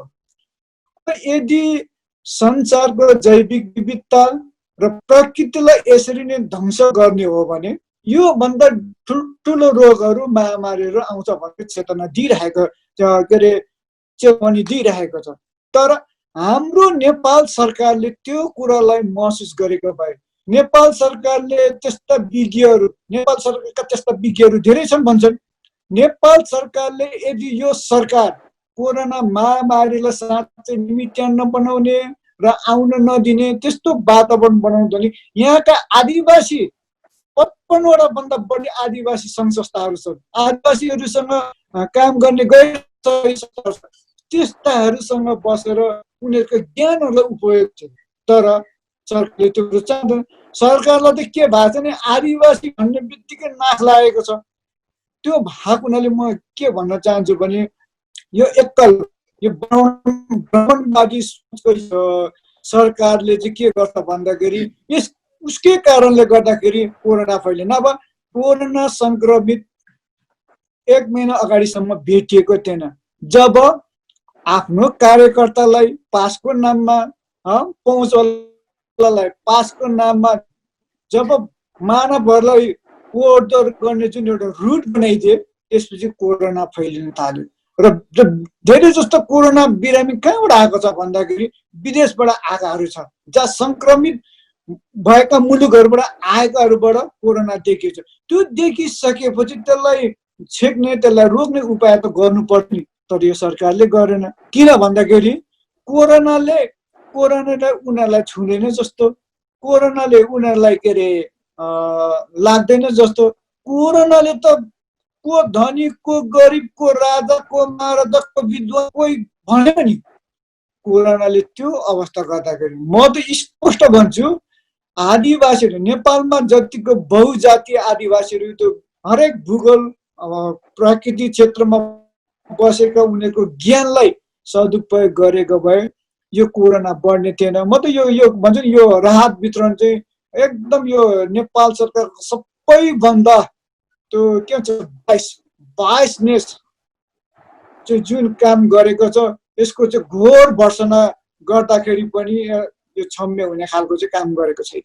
यदि संसारको जैविक विविधता र प्रकृतिलाई यसरी नै ध्वंस गर्ने हो भने यो भन्दा ठुल्ठुलो रोगहरू महामारीहरू आउँछ भन्ने चेतना दिइरहेको के अरे चेतावनी दिइरहेको छ। तर हाम्रो नेपाल सरकारले त्यो कुरालाई महसुस गरेको भए, नेपाल सरकारले त्यस्ता विज्ञहरू, नेपाल सरकारका त्यस्ता विज्ञहरू धेरै छन् भन्छन्। नेपाल सरकारले यदि यो सरकार कोरोना महामारीलाई साँच्चै निमित्तान्न बनाउने र आउन नदिने त्यस्तो वातावरण बनाउँछ भने यहाँका आदिवासी 55वटा भन्दा बढी आदिवासी सङ्घ संस्थाहरू छन्, आदिवासीहरूसँग काम गर्ने गैर त्यस्ताहरूसँग बसेर उनीहरूको ज्ञानहरूलाई उपयोग छ। तर सरकारले त्यो कुरो चाहँदैन। सरकारलाई त के भएको छ भने आदिवासी भन्ने बित्तिकै नाश लागेको छ। त्यो भएको हुनाले म के भन्न चाहन्छु भने यो एकल यो भ्रमणवादी सोचको सरकारले चाहिँ के गर्छ भन्दाखेरि उसकै कारणले गर्दाखेरि कोरोना फैलिएन। अब कोरोना संक्रमित 1 महिना अगाडिसम्म भेटिएको थिएन। जब आफ्नो कार्यकर्तालाई पासको नाममा पहुँचवालालाई पासको नाममा जब मानवहरूलाई ओहोरदोहोर गर्ने जुन एउटा रुट बनाइदिए त्यसपछि कोरोना फैलिन थाल्यो। र धेरै जस्तो कोरोना बिरामी कहाँबाट आएको छ भन्दाखेरि विदेशबाट आएकाहरू छ, जहाँ संक्रमित भएका मुलुकहरूबाट आएकाहरूबाट कोरोना देखिएको छ। त्यो देखिसकेपछि त्यसलाई छेक्ने त्यसलाई रोक्ने उपाय त गर्नुपर्ने, तर यो सरकारले गरेन। किन भन्दाखेरि कोरोनाले उनीहरूलाई छुँदैन जस्तो, कोरोनाले उनीहरूलाई के अरे लाग्दैन जस्तो। कोरोनाले त को धनी को गरिब को राजा को महाराजा को विद्वान कोही भनेन नि। कोरोनाले त्यो अवस्था गर्दाखेरि म त स्पष्ट भन्छु आदिवासीहरू नेपालमा जतिको बहुजातीय आदिवासीहरू त्यो हरेक भूगोल प्राकृतिक क्षेत्रमा बसेका उनीहरूको ज्ञानलाई सदुपयोग गरेको भए यो कोरोना बढ्ने थिएन। म त यो भन्छु नि, यो राहत वितरण चाहिँ एकदम यो नेपाल सरकारको सबैभन्दा त्यो के भन्छ बाइसनेस चाहिँ जुन काम गरेको छ यसको चाहिँ घोर भर्सना गर्दाखेरि पनि यो क्षम्य हुने खालको चाहिँ काम गरेको छैन।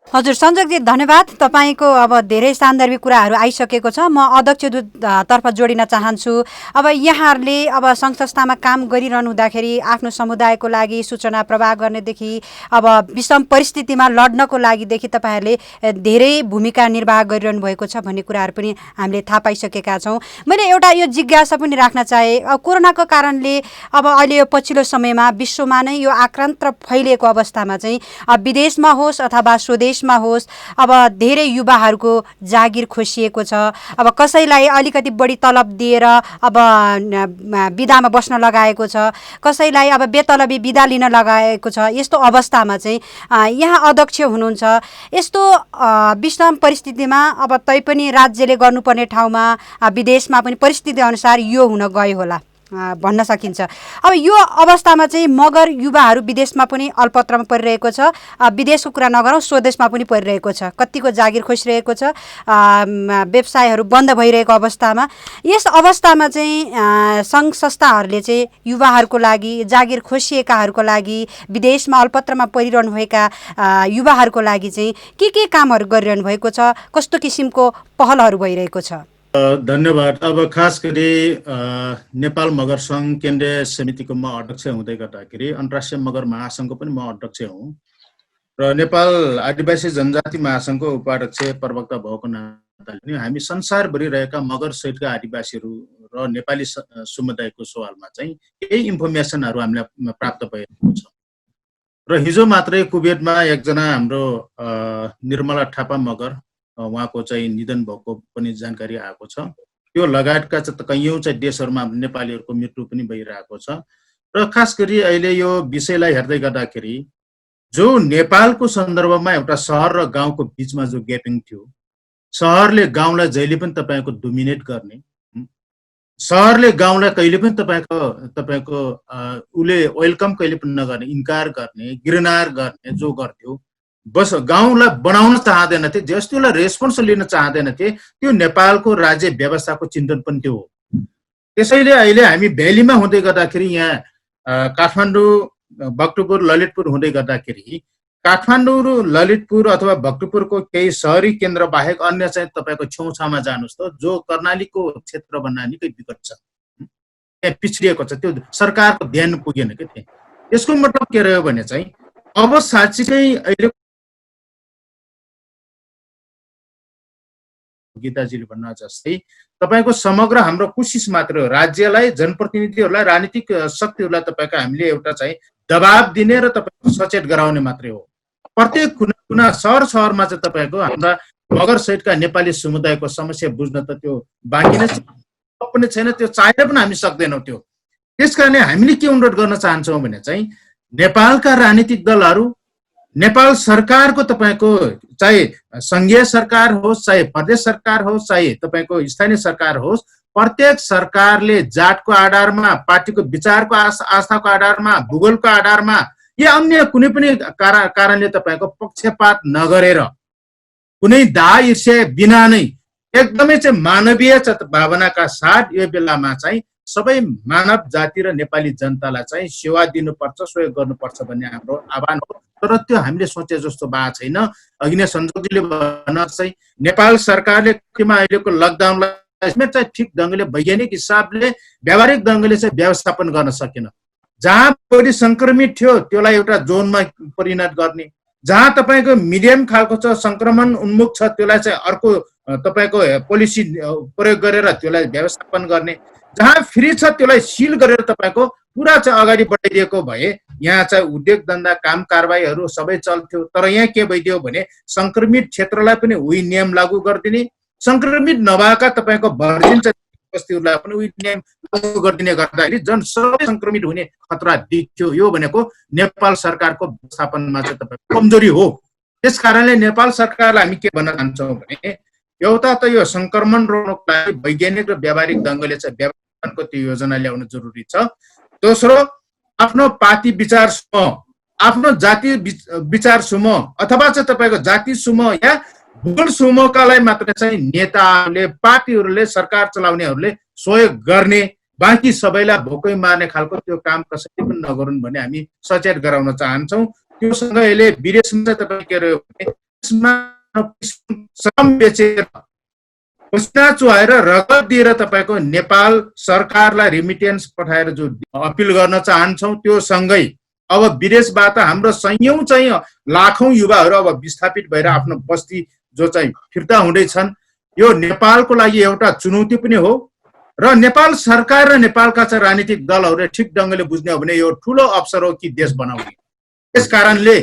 हजुर सञ्जकजी धन्यवाद। तपाईँको अब धेरै सान्दर्भिक कुराहरू आइसकेको छ। म अध्यक्षतर्फ जोडिन चाहन्छु। अब यहाँहरूले अब सङ्घ संस्थामा काम गरिरहनु हुँदाखेरि आफ्नो समुदायको लागि सूचना प्रवाह गर्नेदेखि अब विषम परिस्थितिमा लड्नको लागिदेखि तपाईँहरूले धेरै भूमिका निर्वाह गरिरहनु भएको छ भन्ने कुराहरू पनि हामीले थाहा पाइसकेका छौँ। मैले एउटा यो जिज्ञासा पनि राख्न चाहे, कोरोनाको कारणले अब अहिले यो पछिल्लो समयमा विश्वमा नै यो आक्रान्त र फैलिएको अवस्थामा चाहिँ विदेशमा होस् अथवा स्वदेश होस् अब धेरै युवाहरूको जागिर खोसिएको छ। अब कसैलाई अलिकति बढी तलब दिएर अब बिदामा बस्न लगाएको छ, कसैलाई अब बेतलबी बिदा लिन लगाएको छ। यस्तो अवस्थामा चाहिँ यहाँ अध्यक्ष हुनुहुन्छ, यस्तो विषम परिस्थितिमा अब तैपनि राज्यले गर्नुपर्ने ठाउँमा विदेशमा पनि परिस्थिति अनुसार यो हुन गयो होला भन्न सकिन्छ। अब यो अवस्थामा चाहिँ मगर युवाहरू विदेशमा पनि अल्पत्रमा परिरहेको छ। विदेशको कुरा नगरौँ, स्वदेशमा पनि परिरहेको छ। कतिको जागिर खोसिरहेको छ, व्यवसायहरू बन्द भइरहेको अवस्थामा। यस अवस्थामा चाहिँ सङ्घ संस्थाहरूले चाहिँ युवाहरूको लागि, जागिर खोसिएकाहरूको लागि, विदेशमा अल्पत्रमा परिरहनुभएका युवाहरूको लागि चाहिँ के कामहरू गरिरहनु भएको छ, कस्तो किसिमको पहलहरू भइरहेको छ? धन्यवाद। अब खास गरी नेपाल मगर सङ्घ केन्द्रीय समितिको म अध्यक्ष हुँदै गर्दाखेरि अन्तर्राष्ट्रिय मगर महासङ्घको पनि म अध्यक्ष हुँ र नेपाल आदिवासी जनजाति महासङ्घको उपाध्यक्ष प्रवक्ता भएको नाताले हामी संसारभरि रहेका मगर सहितका आदिवासीहरू र नेपाली समुदायको सवालमा चाहिँ केही इन्फर्मेसनहरू हामीलाई प्राप्त भएको छ। र हिजो मात्रै कुवेतमा एकजना हाम्रो निर्मला थापा मगर उहाँको चाहिँ निधन भएको पनि जानकारी आएको छ। त्यो लगायतका कैयौँ चाहिँ देशहरूमा नेपालीहरूको मृत्यु पनि भइरहेको छ। र खास गरी अहिले यो विषयलाई हेर्दै गर्दाखेरि जो नेपालको सन्दर्भमा एउटा सहर र गाउँको बिचमा जो ग्यापिङ थियो, सहरले गाउँलाई जहिले पनि तपाईँको डोमिनेट गर्ने, सहरले गाउँलाई कहिले पनि तपाईँको उसले वेलकम कहिले पनि नगर्ने, इन्कार गर्ने, घृणा गर्ने जो गर्थ्यो, बस गाउँलाई बनाउन चाहँदैनथे, जसले रेस्पोन्स लिन चाहँदैनथे, त्यो नेपालको राज्य व्यवस्थाको चिन्तन पनि त्यो हो। त्यसैले अहिले हामी भ्यालीमा हुँदै गर्दाखेरि यहाँ काठमाडौँ, भक्तपुर, ललितपुर हुँदै गर्दाखेरि काठमाडौँ, ललितपुर अथवा भक्तपुरको केही सहरी केन्द्र बाहेक अन्य चाहिँ तपाईँको छेउछाउमा जानुहोस् त, जो कर्णालीको क्षेत्रभन्दा निकै विकट छ, त्यहाँ पिछडिएको छ, त्यो सरकारको ध्यान पुगेन के त्यहाँ। यसको मतलब के रह्यो भने चाहिँ अब साँच्चीकै अहिले गीताजीले भन्नु जस्तै तपाईँको समग्र हाम्रो कोसिस मात्र हो, राज्यलाई, जनप्रतिनिधिहरूलाई, राजनीतिक शक्तिहरूलाई तपाईँको हामीले एउटा चाहिँ दबाब दिने र तपाईँको सचेत गराउने मात्रै हो। प्रत्येक कुना सहरमा चाहिँ तपाईँको हाम्रा मगर सहितका नेपाली समुदायको समस्या बुझ्न त त्यो बाँकी नै पनि छैन, त्यो चाहेर पनि हामी सक्दैनौँ त्यो। त्यस कारणले हामीले के अनुरोध गर्न चाहन्छौँ भने चाहिँ नेपालका राजनीतिक दलहरू नेपाल सरकारको तपाईँको चाहे सङ्घीय सरकार होस्, चाहे प्रदेश सरकार होस्, चाहे तपाईँको स्थानीय सरकार होस्, प्रत्येक सरकारले जातको आधारमा, पार्टीको विचारको आस्थाको आधारमा, भूगोलको आधारमा या अन्य कुनै पनि कारणले तपाईँको पक्षपात नगरेर कुनै दाह ईर्ष्या बिना नै एकदमै चाहिँ मानवीय भावनाका साथ यो बेलामा चाहिँ सबै मानव जाति र नेपाली जनतालाई चाहिँ सेवा दिनुपर्छ, सहयोग गर्नुपर्छ भन्ने हाम्रो आह्वान हो। तर त्यो हामीले सोचे जस्तो भएको छैन। अघि नै सञ्जोगजीले भन्न चाहिँ नेपाल सरकारले अहिलेको लकडाउनलाई चाहिँ ठिक ढङ्गले वैज्ञानिक हिसाबले व्यावहारिक ढङ्गले चाहिँ व्यवस्थापन गर्न सकेन। जहाँ बढी सङ्क्रमित थियो त्यसलाई एउटा जोनमा परिणत गर्ने, जहाँ तपाईँको मिडियम खालको छ, सङ्क्रमण उन्मुख छ, त्यसलाई चाहिँ अर्को तपाईँको पोलिसी प्रयोग गरेर त्यसलाई व्यवस्थापन गर्ने, जहाँ फ्री छ त्यसलाई सिल गरेर तपाईँको पुरा चाहिँ अगाडि बढाइदिएको भए यहाँ चाहिँ उद्योग धन्दा काम कारबाहीहरू सबै चल्थ्यो। तर यहाँ के भइदियो भने सङ्क्रमित क्षेत्रलाई पनि उही नियम लागू गरिदिने, सङ्क्रमित नभएका तपाईँको भर्जिन बस्तीहरूलाई पनि उही नियम लागू गरिदिने गर्दाखेरि जन सबै सङ्क्रमित हुने खतरा देखियो। यो भनेको नेपाल सरकारको व्यवस्थापनमा चाहिँ तपाईँको कमजोरी हो। त्यस कारणले नेपाल सरकारलाई हामी के भन्न चाहन्छौँ भने एउटा त यो सङ्क्रमण रोक्नको लागि वैज्ञानिक र व्यावहारिक ढङ्गले चाहिँ व्यवस्थापनको त्यो योजना ल्याउनु जरुरी छ। दोस्रो, आफ्नो पार्टी विचार समूह, आफ्नो जाति विचार समूह अथवा चाहिँ तपाईँको जाति समूह या भूगोल समूहका लागि मात्र चाहिँ नेताहरूले, पार्टीहरूले, सरकार चलाउनेहरूले सहयोग गर्ने, बाँकी सबैलाई भोकै मार्ने खालको त्यो काम कसैले पनि नगरून् भन्ने हामी सचेत गराउन चाहन्छौँ। त्योसँग यसले विदेशमा चाहिँ तपाईँ के रह्यो भने श्रम बेचेर पसिना चुहाएर रगत दिएर तपाईँको नेपाल सरकारलाई रिमिटेन्स पठाएर जो अपिल गर्न चाहन्छौँ, त्यो सँगै अब विदेशबाट हाम्रो सयौं चाहिँ लाखौं युवाहरू अब विस्थापित भएर आफ्नो बस्ती जो चाहिँ फिर्ता हुँदैछन्। यो नेपालको लागि एउटा चुनौती पनि हो र नेपाल सरकार र नेपालका चाहिँ राजनीतिक दलहरूले ठिक ढङ्गले बुझ्ने हो भने यो ठुलो अवसर हो कि देश बनाउने। त्यस कारणले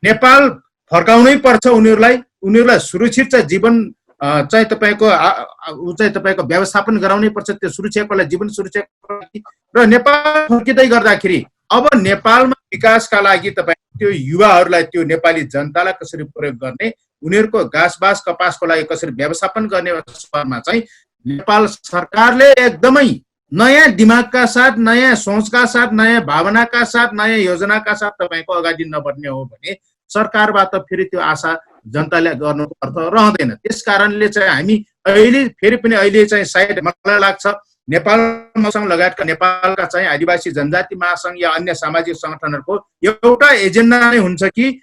नेपाल फर्काउनै पर्छ उनीहरूलाई सुरक्षित चाहिँ जीवन चाहिँ तपाईँको व्यवस्थापन गराउनै पर्छ। त्यो सुरक्षाको लागि, जीवन सुरक्षाको लागि र नेपाल फर्किँदै गर्दाखेरि अब नेपालमा विकासका लागि तपाईँ त्यो युवाहरूलाई, त्यो नेपाली जनतालाई कसरी प्रयोग गर्ने, उनीहरूको घाँसबास कपासको लागि कसरी व्यवस्थापन गर्ने सवालमा चाहिँ नेपाल सरकारले एकदमै नयाँ दिमागका साथ, नयाँ सोचका साथ, नयाँ भावनाका साथ, नयाँ योजनाका साथ तपाईँको अगाडि नबढ्ने हो भने सरकारबाट फेरि त्यो आशा जनताले गर्नुको अर्थ रहँदैन। त्यस कारणले चाहिँ हामी अहिले चाहिँ सायद मलाई लाग्छ नेपाल महासङ्घ लगायतका नेपालका चाहिँ आदिवासी जनजाति महासङ्घ या अन्य सामाजिक सङ्गठनहरूको एउटा एजेन्डा नै हुन्छ कि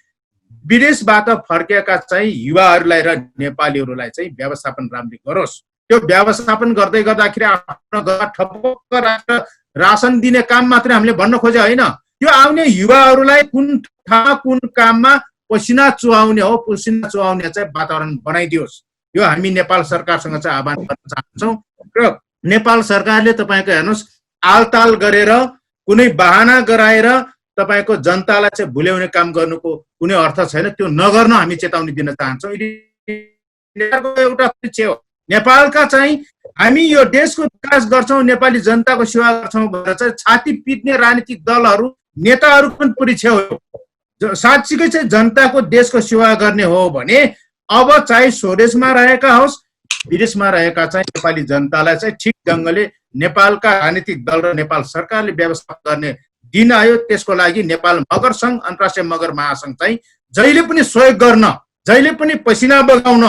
विदेशबाट फर्केका चाहिँ युवाहरूलाई र नेपालीहरूलाई चाहिँ व्यवस्थापन राम्ररी गरोस्। त्यो व्यवस्थापन गर्दै गर्दाखेरि आफ्नो घर ठप्प रासन दिने काम मात्रै हामीले भन्न खोजे होइन, त्यो आउने युवाहरूलाई कुन ठाउँमा कुन काममा पसिना चुहाउने हो, पसिना चुहाउने चाहिँ वातावरण बनाइदियोस्। यो हामी नेपाल सरकारसँग चाहिँ आह्वान गर्न चाहन्छौँ। र नेपाल सरकारले तपाईँको हेर्नुहोस् आलताल गरेर कुनै बहाना गराएर तपाईँको जनतालाई चाहिँ भुल्याउने काम गर्नुको कुनै अर्थ छैन। त्यो नगर्न हामी चेतावनी दिन चाहन्छौँ। एउटा पक्ष हो नेपालका चाहिँ हामी यो देशको विकास गर्छौँ, नेपाली जनताको सेवा गर्छौँ भनेर चाहिँ छाती पिट्ने राजनीतिक दलहरू, नेताहरू पनि परीक्षा हो। साँच्चीकै चाहिँ जनताको देशको सेवा गर्ने हो भने अब चाहे स्वदेशमा रहेका होस्, विदेशमा रहेका चाहिँ नेपाली जनतालाई चाहिँ ठिक ढङ्गले नेपालका राजनीतिक दल र नेपाल सरकारले व्यवस्थापन गर्ने दिन आयो। त्यसको लागि नेपाल मगर सङ्घ, अन्तर्राष्ट्रिय मगर महासङ्घ चाहिँ जहिले पनि सहयोग गर्न, जहिले पनि पसिना बगाउन,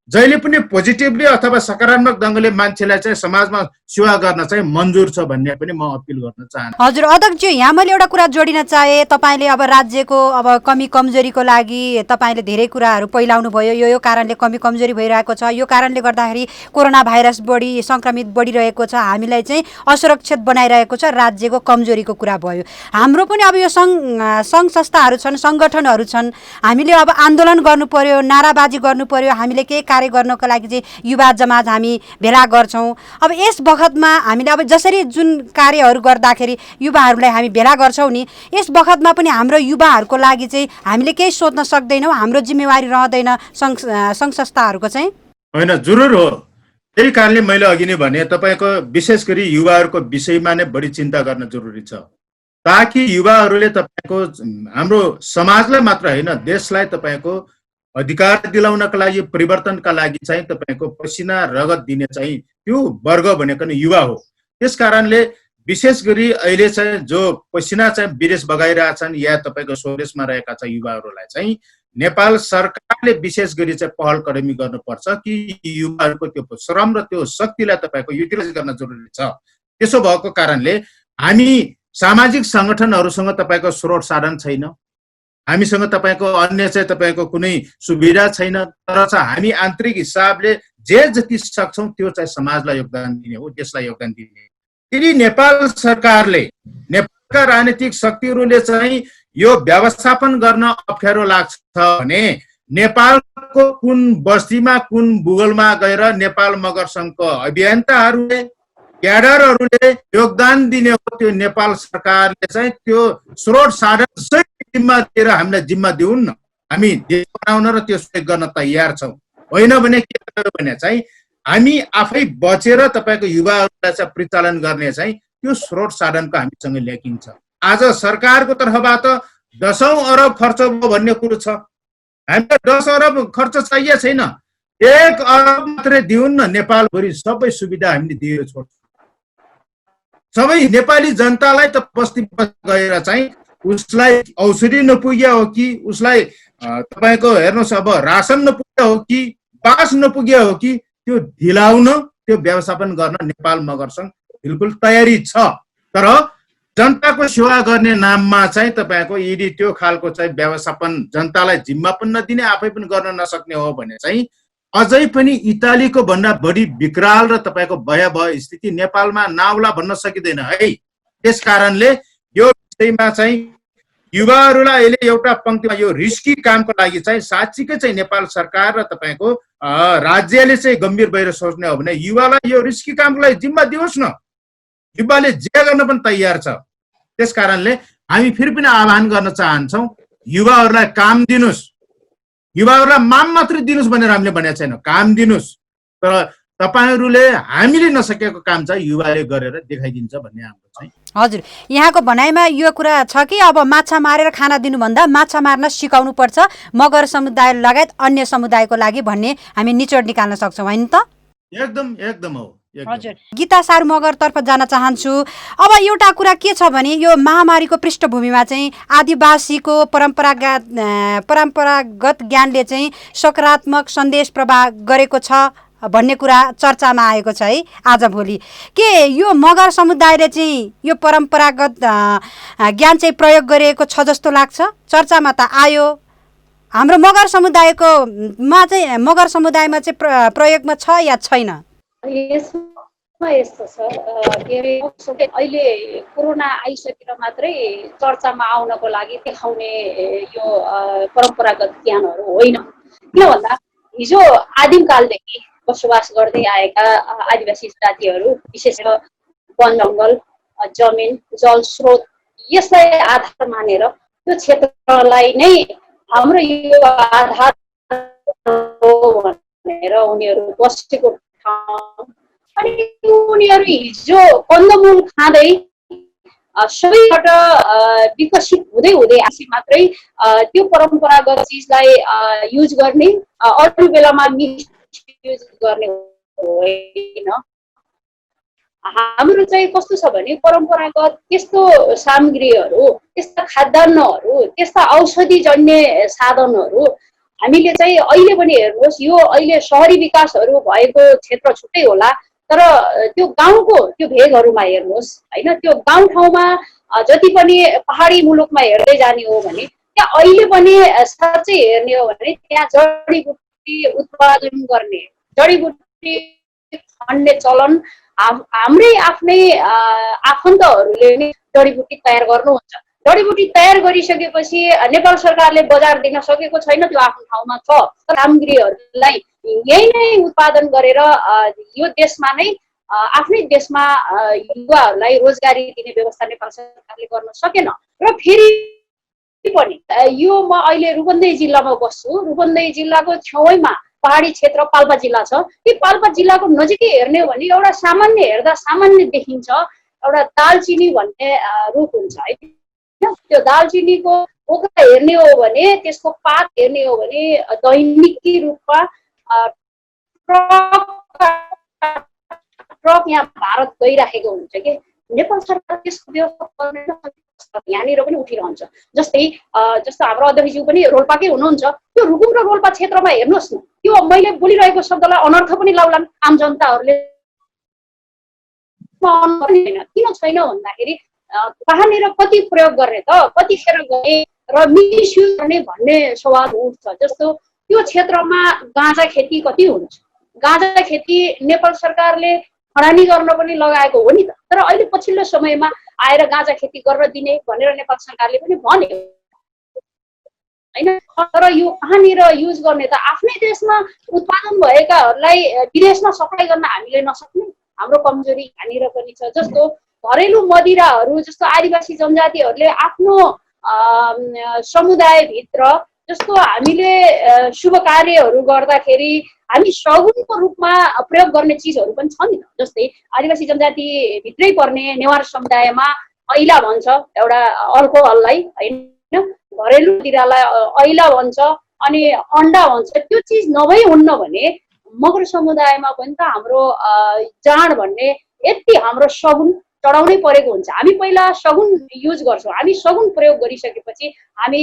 जहिले पनि पोजिटिभली अथवा सकारात्मक ढङ्गले मान्छेलाई चाहिँ समाजमा सेवा गर्न चाहिँ मन्जुर छ भन्ने पनि म अपिल गर्न चाहन्छु। हजुर अध्यक्षज्यू, यहाँ मैले एउटा कुरा जोडिन चाहे। तपाईँले अब राज्यको अब कमी कमजोरीको लागि तपाईँले धेरै कुराहरू पहिलाउनु भयो। यो कारणले कमी कमजोरी भइरहेको छ, यो कारणले गर्दाखेरि कोरोना भाइरस बढी सङ्क्रमित बढिरहेको छ, हामीलाई चाहिँ असुरक्षित बनाइरहेको छ, राज्यको कमजोरीको कुरा भयो। हाम्रो पनि अब यो सङ्घ संस्थाहरू छन्, सङ्गठनहरू छन्, हामीले अब आन्दोलन गर्नु पर्यो, नाराबाजी गर्नु पर्यो, हामीले केही कार्य गर्नको लागि चाहिँ युवा जमात हामी भेला गर्छौँ। अब यस बखतमा हामीले अब जसरी जुन कार्यहरू गर्दाखेरि युवाहरूलाई हामी भेला गर्छौँ नि, यस बखतमा पनि हाम्रो युवाहरूको लागि चाहिँ हामीले केही सोध्न सक्दैनौँ? हाम्रो जिम्मेवारी रहँदैन सङ्घ संस्थाहरूको चाहिँ? होइन, जरुर हो। त्यही कारणले मैले अघि नै भने तपाईँको विशेष गरी युवाहरूको विषयमा नै बढी चिन्ता गर्न जरुरी छ। ताकि युवाहरूले तपाईँको हाम्रो समाजलाई मात्र होइन देशलाई तपाईँको अधिकार दिलाउनका लागि परिवर्तनका लागि चाहिँ तपाईँको पसिना रगत दिने चाहिँ त्यो वर्ग भनेको नै युवा हो। त्यस कारणले विशेष गरी अहिले चाहिँ जो पसिना चाहिँ विदेश बगाइरहेछन् या तपाईँको स्वदेशमा रहेका चाहिँ युवाहरूलाई चाहिँ नेपाल सरकारले विशेष गरी चाहिँ पहल कदमी गर्नुपर्छ कि युवाहरूको त्यो श्रम र त्यो शक्तिलाई तपाईँको युटिलाइज गर्न जरुरी छ। त्यसो भएको कारणले हामी सामाजिक सङ्गठनहरूसँग तपाईँको स्रोत साधन छैन, हामीसँग तपाईँको अन्य चाहिँ तपाईँको कुनै सुविधा छैन, तर चाहिँ हामी आन्तरिक हिसाबले जे जति सक्छौँ त्यो चाहिँ समाजलाई योगदान दिने हो, देशलाई योगदान दिने। यदि नेपाल सरकारले नेपालका राजनीतिक शक्तिहरूले चाहिँ यो व्यवस्थापन गर्न अप्ठ्यारो लाग्छ भने नेपालको कुन बस्तीमा कुन भूगोलमा गएर नेपाल मगर सङ्घको अभियन्ताहरूले क्याडरहरूले योगदान दिने हो। त्यो नेपाल सरकारले चाहिँ त्यो स्रोत साधन सही जिम्मा दिएर हामीलाई जिम्मा दिउन् न, हामी देश बनाउन र त्यो सहयोग गर्न तयार छौँ। होइन भने के गर्यो भने चाहिँ हामी आफै बचेर तपाईँको युवाहरूलाई चाहिँ परिचालन गर्ने चाहिँ त्यो स्रोत साधनको हामीसँग ल्याकिङ छ। आज सरकारको तर्फबाट 10 अरब खर्च भयो भन्ने कुरो छ, हामीलाई 10 अरब खर्च चाहिएको छैन, 1 अरब मात्रै दिउन् न, नेपालभरि सबै सुविधा हामीले दिएर छोड्छौँ। सबै नेपाली जनतालाई त बस्ती गएर चाहिँ उसलाई औषधि नपुग्या हो कि उसलाई तपाईँको हेर्नुहोस् अब रासन नपुग्या हो कि बास नपुग्या हो कि त्यो दिलाउन त्यो व्यवस्थापन गर्न नेपाल मगर सङ्घ बिल्कुल तयारी छ। तर जनताको सेवा गर्ने नाममा चाहिँ तपाईँको यदि त्यो खालको चाहिँ व्यवस्थापन जनतालाई जिम्मा पनि नदिने आफै पनि गर्न नसक्ने हो भने चाहिँ अझै पनि इटालीको भन्दा बढी विकराल र तपाईँको भयावह स्थिति नेपालमा नआउला भन्न सकिँदैन है। त्यस कारणले यो विषयमा चाहिँ युवाहरूलाई अहिले एउटा पंक्तिमा यो रिस्की कामको लागि चाहिँ साँच्चीकै चाहिँ नेपाल सरकार र तपाईँको राज्यले चाहिँ गम्भीर भएर सोच्ने हो भने युवालाई यो रिस्की कामको लागि जिम्मा दियोस् न, युवाले जे गर्न पनि तयार छ। त्यस कारणले हामी फेरि पनि आह्वान गर्न चाहन्छौँ युवाहरूलाई काम दिनुस्, युवाहरूलाई माम मात्रै दिनुस् भनेर हामीले भनेको छैन, काम दिनुस्, तर तपाईहरूले हामीले नसकेको काम चाहिँ युवाले गरेर देखाइदिन्छ भन्ने हाम्रो चाहिँ। हजुर, यहाँको भनाइमा यो कुरा छ कि अब माछा मारेर खाना दिनुभन्दा माछा मार्न सिकाउनु पर्छ मगर समुदाय लगायत अन्य समुदायको लागि भन्ने हामी निचोड निकाल्न सक्छौँ होइन त? एकदम एकदम हो। हजुर, गीता सारू मगरतर्फ जान चाहन्छु। अब एउटा कुरा के छ भने यो महामारीको पृष्ठभूमिमा चाहिँ आदिवासीको परम्परागत ज्ञानले चाहिँ सकारात्मक सन्देश प्रवाह गरेको छ भन्ने कुरा चर्चामा आएको छ है आजभोलि। के यो मगर समुदायले चाहिँ यो परम्परागत ज्ञान चाहिँ प्रयोग गरेको छ जस्तो लाग्छ? चर्चामा त आयो, हाम्रो मगर समुदायमा चाहिँ प्रयोगमा छ या छैन? यस्तो छ के अरे अहिले कोरोना आइसकेर मात्रै चर्चामा आउनको लागि देखाउने यो परम्परागत ज्ञानहरू होइन। किन भन्दा हिजो आदिमकालदेखि बसोबास गर्दै आएका आदिवासी जातिहरू विशेष वन जङ्गल जमिन जल स्रोत यसलाई आधार मानेर त्यो क्षेत्रलाई नै हाम्रो यो आधार हो भनेर उनीहरू बसेको ठाउँ अनि उनीहरू हिजो कन्दमूल खाँदै सबैबाट विकसित हुँदै हुँदै आसी मात्रै त्यो परम्परागत चिजलाई युज गर्ने अरू बेलामा मिसयुज गर्ने होइन। हाम्रो चाहिँ कस्तो छ भने परम्परागत त्यस्तो सामग्रीहरू, त्यस्ता खाद्यान्नहरू, त्यस्ता औषधिजन्य साधनहरू हामीले चाहिँ अहिले पनि हेर्नुहोस्, यो अहिले सहरी विकासहरू भएको क्षेत्र छुट्टै होला, तर त्यो गाउँको त्यो भेगहरूमा हेर्नुहोस् होइन, त्यो गाउँठाउँमा जति पनि पहाडी मुलुकमा हेर्दै जाने हो भने त्यहाँ अहिले पनि साँच्चै हेर्ने हो भने त्यहाँ जडीबुटी उत्पादन गर्ने, जडीबुटी खन्ने चलन हाम्रै आफ्नै आफन्तहरूले नै जडीबुटी तयार गर्नुहुन्छ। जडीबुटी तयार गरिसकेपछि नेपाल सरकारले बजार दिन सकेको छैन, त्यो आफ्नो ठाउँमा छ, सामग्रीहरूलाई यही नै उत्पादन गरेर यो देशमा नै आफ्नै देशमा युवाहरूलाई रोजगारी दिने व्यवस्था नेपाल सरकारले गर्न सकेन। र फेरि पनि यो म अहिले रूपन्देही जिल्लामा बस्छु, रूपन्देही जिल्लाको छेउमा पहाडी क्षेत्र पाल्पा जिल्ला छ। ती पाल्पा जिल्लाको नजिकै हेर्ने हो भने एउटा सामान्य हेर्दा सामान्य देखिन्छ, एउटा दालचिनी भन्ने रुख हुन्छ है। त्यो दालचिनीको बोक्रा हेर्ने हो भने, त्यसको पात हेर्ने हो भने दैनिकी रूपमा ट्रक यहाँ भारत गइराखेको हुन्छ कि नेपाल सरकार त्यसको व्यवस्था गर्न यहाँनिर पनि उठिरहन्छ। जस्तो हाम्रो अध्यक्षज्यू पनि रोल्पाकै हुनुहुन्छ। त्यो रुकुम र रोल्पा क्षेत्रमा हेर्नुहोस् न, त्यो मैले बोलिरहेको शब्दलाई अनर्थ पनि लाउलान् आम जनताहरूले। किन छैन भन्दाखेरि कहाँनिर कति प्रयोग गर्ने त, कतिखेर गए र मिसयुज गर्ने भन्ने सवाल उठ्छ। जस्तो त्यो क्षेत्रमा गाँजा खेती कति हुन्छ, गाँजा खेती नेपाल सरकारले खडानी गर्न पनि लगाएको हो नि त। तर अहिले पछिल्लो समयमा आएर गाँजा खेती गर्न दिने भनेर नेपाल सरकारले पनि भन्यो हैन। तर यो कहाँनिर युज गर्ने त, आफ्नै देशमा उत्पादन भएकाहरूलाई विदेशमा सप्लाई गर्न हामीले नसक्ने हाम्रो कमजोरी यहाँनिर पनि छ। जस्तो घरेलु मदिराहरू, जस्तो आदिवासी जनजातिहरूले आफ्नो समुदायभित्र जस्तो हामीले शुभ कार्यहरू गर्दाखेरि हामी सगुनको रूपमा प्रयोग गर्ने चिजहरू पनि छ नि त। जस्तै आदिवासी जनजाति भित्रै पर्ने नेवार समुदायमा ऐला भन्छ एउटा अल्कोहललाई होइन, घरेलु मदिरालाई ऐला भन्छ अनि अन्डा भन्छ। त्यो चिज नभई हुन्न भने मगर समुदायमा पनि त हाम्रो जाँड भन्ने यति हाम्रो सगुन चढाउनै परेको हुन्छ। हामी पहिला सगुन युज गर्छौँ, हामी सगुन प्रयोग गरिसकेपछि हामी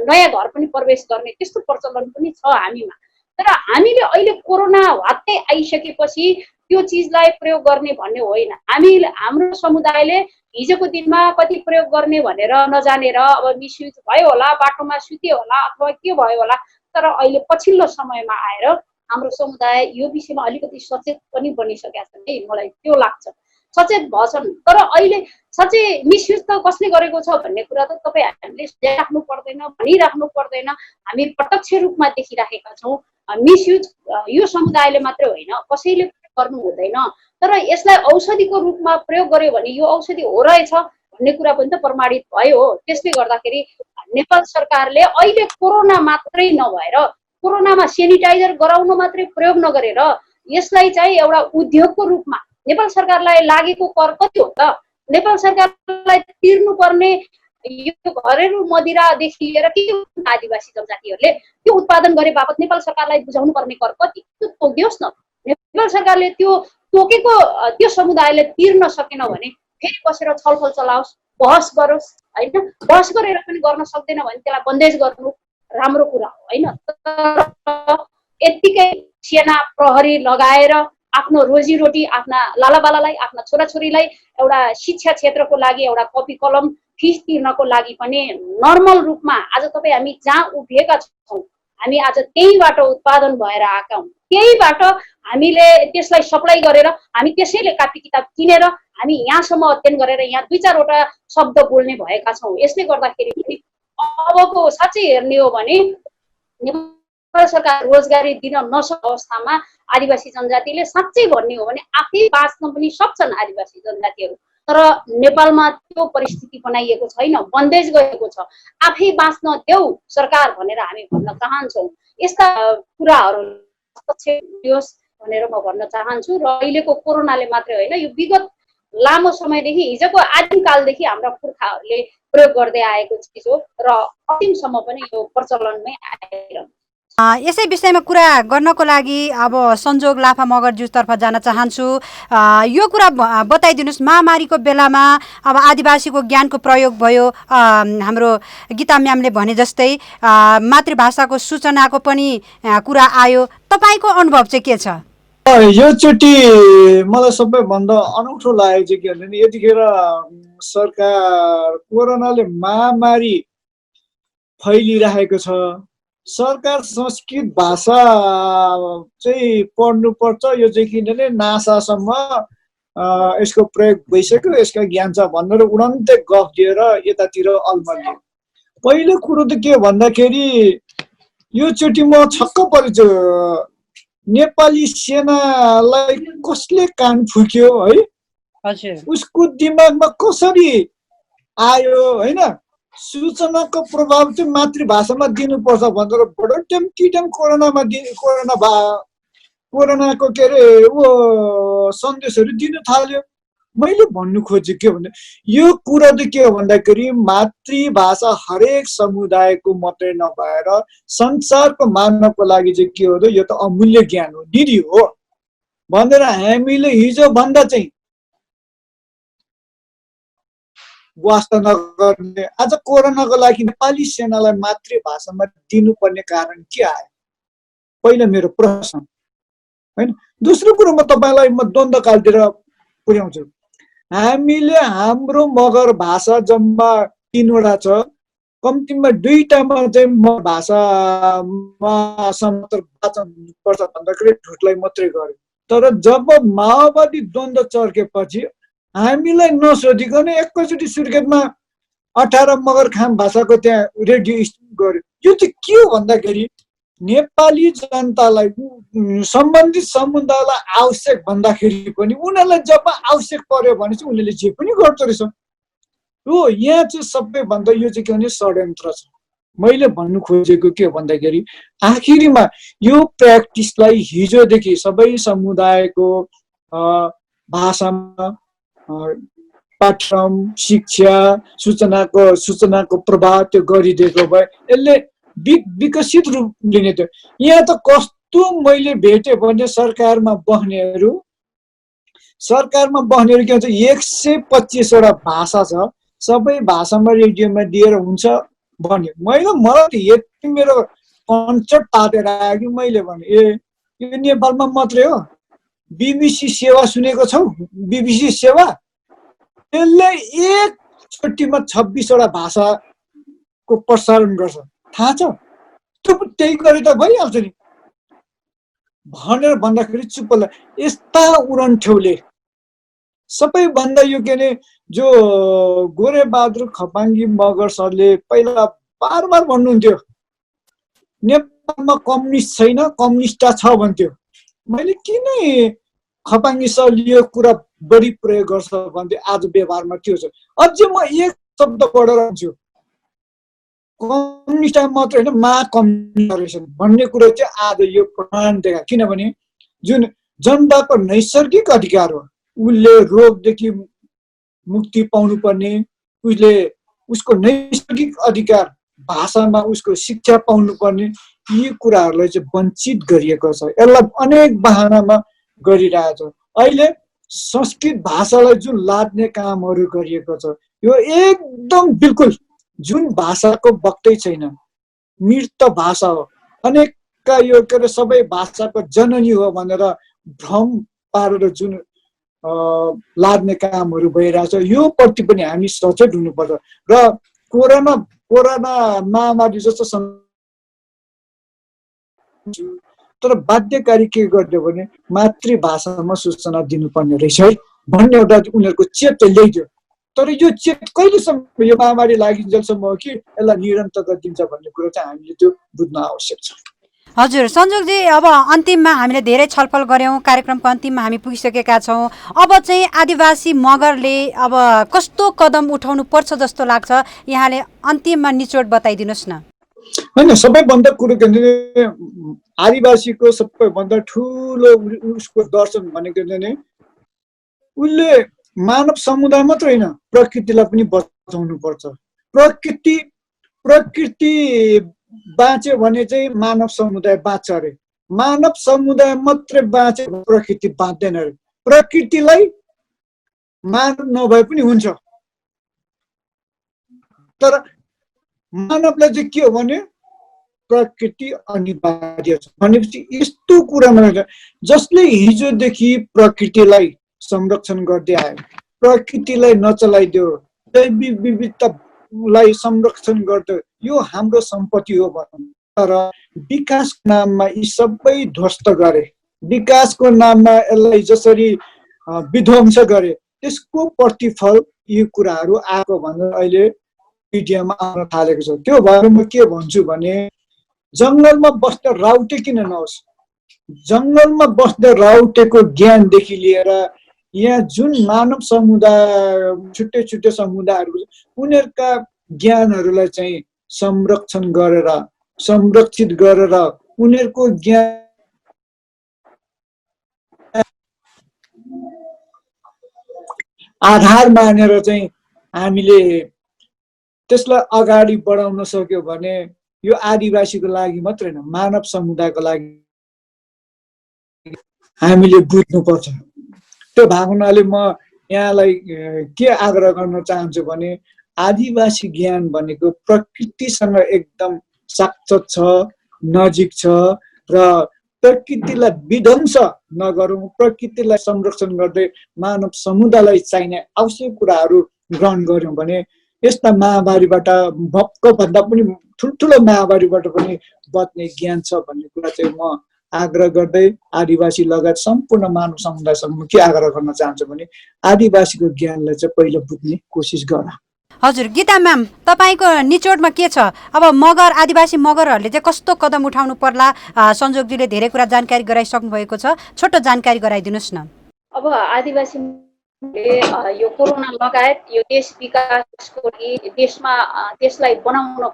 नयाँ घर पनि प्रवेश गर्ने त्यस्तो प्रचलन पनि छ हामीमा। तर हामीले अहिले कोरोना वात्तै आइसकेपछि त्यो चिजलाई प्रयोग गर्ने भन्ने होइन। हाम्रो समुदायले हिजोको दिनमा कति प्रयोग गर्ने भनेर नजानेर अब मिसयुज भयो होला, बाटोमा सुत्यो होला अथवा के भयो होला। तर अहिले पछिल्लो समयमा आएर हाम्रो समुदाय यो विषयमा अलिकति सचेत पनि बनिसकेका छन् है, मलाई त्यो लाग्छ। सचेत भएछन्, तर अहिले साँच्चै मिसयुज त कसले गरेको छ भन्ने कुरा त तपाईँ हामीले राख्नु पर्दैन, भनिराख्नु पर्दैन। हामी प्रत्यक्ष रूपमा देखिराखेका छौँ। मिसयुज यो समुदायले मात्रै होइन, कसैले गर्नु हुँदैन। तर यसलाई औषधिको रूपमा प्रयोग गर्यो भने यो औषधि हो रहेछ भन्ने कुरा पनि त प्रमाणित भयो। त्यसले गर्दाखेरि नेपाल सरकारले अहिले कोरोना मात्रै नभएर कोरोनामा सेनिटाइजर गराउन मात्रै प्रयोग नगरेर यसलाई चाहिँ एउटा उद्योगको रूपमा नेपाल सरकारलाई लागेको कर कति हो त, नेपाल सरकारलाई तिर्नुपर्ने यो घरेलु मदिरादेखि लिएर के आदिवासी जनजातिहरूले त्यो उत्पादन गरे बापत नेपाल सरकारलाई बुझाउनु पर्ने कर कति, त्यो तोकियोस् न। नेपाल सरकारले त्यो तोकेको त्यो समुदायले तिर्न सकेन भने फेरि बसेर छलफल चलाओस्, बहस गरोस् होइन। बहस गरेर पनि गर्न सक्दैन भने त्यसलाई बन्देज गर्नु राम्रो कुरा हो होइन। यत्तिकै सेना प्रहरी लगाएर आफ्नो रोजीरोटी, आफ्ना लालाबालालाई, आफ्ना छोराछोरीलाई एउटा शिक्षा क्षेत्रको लागि एउटा कपी कलम फिस तिर्नको लागि पनि नर्मल रूपमा आज तपाईँ हामी जहाँ उभिएका छौँ, हामी आज त्यहीबाट उत्पादन भएर आएका हौँ। त्यहीबाट हामीले त्यसलाई सप्लाई गरेर हामी त्यसैले कापी किताब किनेर हामी यहाँसम्म अध्ययन गरेर यहाँ 2-4वटा शब्द बोल्ने भएका छौँ। यसले गर्दाखेरि पनि अबको साँच्चै हेर्ने हो भने नेपाल सरकार रोजगारी दिन नसकेको अवस्थामा आदिवासी जनजातिले साँच्चै भन्ने हो भने आफै बाँच्न पनि सक्छन् आदिवासी जनजातिहरू। तर नेपालमा त्यो परिस्थिति बनाइएको छैन, बन्देज गएको छ। आफै बाँच्न देऊ सरकार भनेर हामी भन्न चाहन्छौँ। यस्ता कुराहरू होस् भनेर म भन्न चाहन्छु। र अहिलेको कोरोनाले मात्रै होइन, यो विगत लामो समयदेखि हिजोको आदिमकालदेखि हाम्रा पुर्खाहरूले प्रयोग गर्दै आएको चिज हो र अन्तिमसम्म पनि यो प्रचलनमै आइरहन्छ। यसै विषयमा कुरा गर्नको लागि अब संजोग लाफा मगरज्यूतर्फ जान चाहन्छु। यो कुरा बताइदिनुहोस्, महामारीको बेलामा अब आदिवासीको ज्ञानको प्रयोग भयो। हाम्रो गीता म्यामले भने जस्तै मातृभाषाको सूचनाको पनि कुरा आयो। तपाईँको अनुभव चाहिँ के छ? योचोटि मलाई सबैभन्दा अनौठो लागेको चाहिँ के भने यतिखेर सरकार कोरोनाले महामारी फैलिरहेको छ। सरकार संस्कृत भाषा चाहिँ पढ्नुपर्छ, यो चाहिँ किनभने नासासम्म यसको प्रयोग भइसक्यो, यसका ज्ञान छ भनेर उडन्ते गफ दिएर यतातिर अल्मलियो। पहिलो कुरो त के भन्दाखेरि योचोटि म छक्क परेछु, नेपाली सेनालाई कसले कान फुक्यो है, उसको दिमागमा कसरी आयो होइन। सूचनाको प्रभाव चाहिँ मातृभाषामा दिनुपर्छ भनेर बडो टेम कोरोनामा कोरोनाको के अरे सन्देशहरू दिन थाल्यो। मैले भन्नु खोजेको के भन्दा यो कुरा त के हो भन्दाखेरि मातृभाषा हरेक समुदायको मात्रै नभएर संसारको मानवको लागि चाहिँ के हो त यो त अमूल्य ज्ञान हो, निधि हो भनेर हामीले हिजो भन्दा चाहिँ वास्ता नगर्ने आज कोरोनाको लागि नेपाली सेनालाई मातृभाषामा दिनुपर्ने कारण के आयो? पहिला मेरो प्रश्न हैन। दोस्रो कुरो म तपाईँलाई म द्वन्द्वकालतिर पुर्याउँछु। हामीले हाम्रो मगर भाषा जम्मा 3वटा छ, कम्तीमा 2टामा चाहिँ म भाषामा समाचार वाचन पर्छ भन्दाखेरि ठुटलाई मात्रै गर्यो। तर जब माओवादी द्वन्द्व चर्केपछि हामीलाई नसोधिकन एकैचोटि सुर्खेतमा 18 मगरखाम भाषाको त्यहाँ रेडियो गर्यो। यो चाहिँ के हो भन्दाखेरि नेपाली जनतालाई सम्बन्धित समुदायलाई आवश्यक भन्दाखेरि पनि उनीहरूलाई जब आवश्यक पर्यो भने चाहिँ उनीहरूले जे पनि गर्दो रहेछ। हो यहाँ चाहिँ सबैभन्दा यो चाहिँ के भने षड्यन्त्र छ। मैले भन्नु खोजेको के हो भन्दाखेरि आखिरीमा यो प्र्याक्टिसलाई हिजोदेखि सबै समुदायको भाषामा पाठ्यक्रम शिक्षा सूचनाको प्रवाह त्यो गरिदिएको भए यसले विकसित रूप लिने थियो। यहाँ त कस्तो मैले भेटेँ भने सरकारमा बस्नेहरू के भन्छ 125वटा भाषा छ, सबै भाषामा रेडियोमा दिएर हुन्छ भन्यो। मलाई त यति मेरो कन्सर्ट तातेर आयो कि मैले भने ए यो नेपालमा मात्रै हो? बीबीसी सेवा सुनेको छौ? बीबीसी सेवा त्यसले एकचोटिमा 26वटा भाषाको प्रसारण गर्छ, थाहा छ? त्यही गरे त भइहाल्छ नि भनेर भन्दाखेरि चुप्प लाग्यो। यस्ता उडन्ठ्यौले सबैभन्दा यो के अरे जो गोरेबहादुर खपाङ्गी मगर सरले पहिला बार बार भन्नुहुन्थ्यो नेपालमा कम्युनिस्ट छैन, कम्युनिस्टा छ भन्थ्यो। मैले किन खपाङ्गी सरले यो कुरा बढी प्रयोग गर्छ भन्थ्यो, आज व्यवहारमा त्यो छ। अझै म एक शब्द पढेर आउँछु, कम्युनिस्ट मात्र होइन महाकम्युनिस्ट भन्ने कुरो चाहिँ आज यो प्रमाण देखा। किनभने जुन जनताको नैसर्गिक अधिकार हो, उसले रोगदेखि मुक्ति पाउनुपर्ने, उसको नैसर्गिक अधिकार भाषामा उसको शिक्षा पाउनुपर्ने, यी कुराहरूलाई चाहिँ वञ्चित गरिएको छ। यसलाई अनेक बहानामा गरिरहेको छ। अहिले संस्कृत भाषालाई जुन लाद्ने कामहरू गरिएको छ यो एकदम बिल्कुल जुन भाषाको बक्तै छैन, मृत भाषा हो। अनेकका यो के अरे सबै भाषाको जननी हो भनेर भ्रम पारेर जुन लाद्ने कामहरू भइरहेछ यो प्रति पनि हामी सचेत हुनुपर्छ। र कोरोना महामारी जस्तो तर बाध्यकारी के गरिदियो भने मातृभाषामा सूचना दिनुपर्ने रहेछ है भन्ने एउटा उनीहरूको चेत चाहिँ ल्याइदियो। तर यो चेत कहिलेसम्म यो महामारी लागिन्जेलसम्म हो कि यसलाई निरन्तरता दिन्छ भन्ने कुरो चाहिँ हामीले त्यो बुझ्न आवश्यक छ। हजुर सञ्जोगजी, अब अन्तिममा हामीले धेरै छलफल गऱ्यौँ, कार्यक्रमको अन्तिममा हामी पुगिसकेका छौँ। अब चाहिँ आदिवासी मगरले अब कस्तो कदम उठाउनु पर्छ जस्तो लाग्छ, यहाँले अन्तिममा निचोड बताइदिनुहोस् न। होइन, सबैभन्दा कुरो के भने आदिवासीको सबैभन्दा ठुलो उसको दर्शन भनेको चाहिँ उसले मानव समुदाय मात्र होइन प्रकृतिलाई पनि बचाउनु पर्छ। प्रकृति बाँच्यो भने चाहिँ मानव समुदाय बाँच्छ अरे। मानव समुदाय मात्रै बाँच्यो भने प्रकृति बाँच्दैन अरे। प्रकृतिलाई मानव नभए पनि हुन्छ, तर मानवलाई चाहिँ के हो भने प्रकृति अनिवार्य छ भनेपछि यस्तो कुरामा जसले हिजोदेखि प्रकृतिलाई संरक्षण गर्दै आयो, प्रकृतिलाई नचलाइदियो, जैविक विविधतालाई संरक्षण गर्दै, यो हाम्रो सम्पत्ति हो भनौँ। तर विकासको नाममा यी सबै ध्वस्त गरे, विकासको नाममा यसलाई जसरी विध्वंस गरे, त्यसको प्रतिफल यी कुराहरू आएको भनेर अहिले मिडियामा आउन थालेको छ। त्यो भएर म के भन्छु भने जङ्गलमा बस्दा राउटे किन नहोस्, जङ्गलमा बस्दा राउटेको ज्ञानदेखि लिएर यहाँ जुन मानव समुदाय छुट्टै छुट्टै समुदायहरू उनीहरूका ज्ञानहरूलाई चाहिँ संरक्षण गरेर संरक्षित गरेर उनीहरूको ज्ञान आधार मानेर चाहिँ हामीले त्यसलाई अगाडि बढाउन सक्यो भने यो आदिवासीको लागि मात्रै होइन, मानव समुदायको लागि हामीले बुझ्नुपर्छ। त्यो भएको हुनाले म यहाँलाई के आग्रह गर्न चाहन्छु भने आदिवासी ज्ञान भनेको प्रकृतिसँग एकदम साक्षात छ, नजिक छ र प्रकृतिलाई विध्वंस नगरौँ, प्रकृतिलाई संरक्षण गर्दै मानव समुदायलाई चाहिने आवश्यक कुराहरू ग्रहण गऱ्यौँ भने यस्ता महामारीबाट भक्क भन्दा पनि ठुल्ठुलो महामारीबाट पनि बच्ने ज्ञान छ भन्ने कुरा चाहिँ म आग्रह गर्दै आदिवासी लगायत सम्पूर्ण मानव समुदायसँग म के आग्रह गर्न चाहन्छु भने आदिवासीको ज्ञानलाई चाहिँ पहिलो बुझ्ने कोसिस गर। हजुर, गीता म्याम, तपाईँको निचोडमा के छ? अब मगर आदिवासी मगरहरूले चाहिँ कस्तो कदम उठाउनु पर्ला? संजोगजीले धेरै कुरा जानकारी गराइसक्नु भएको छ, छोटो जानकारी गराइदिनुहोस् न। अब आदिवासी यो कोरोना लगायत यो देश विकासको लागि देशलाई बनाउन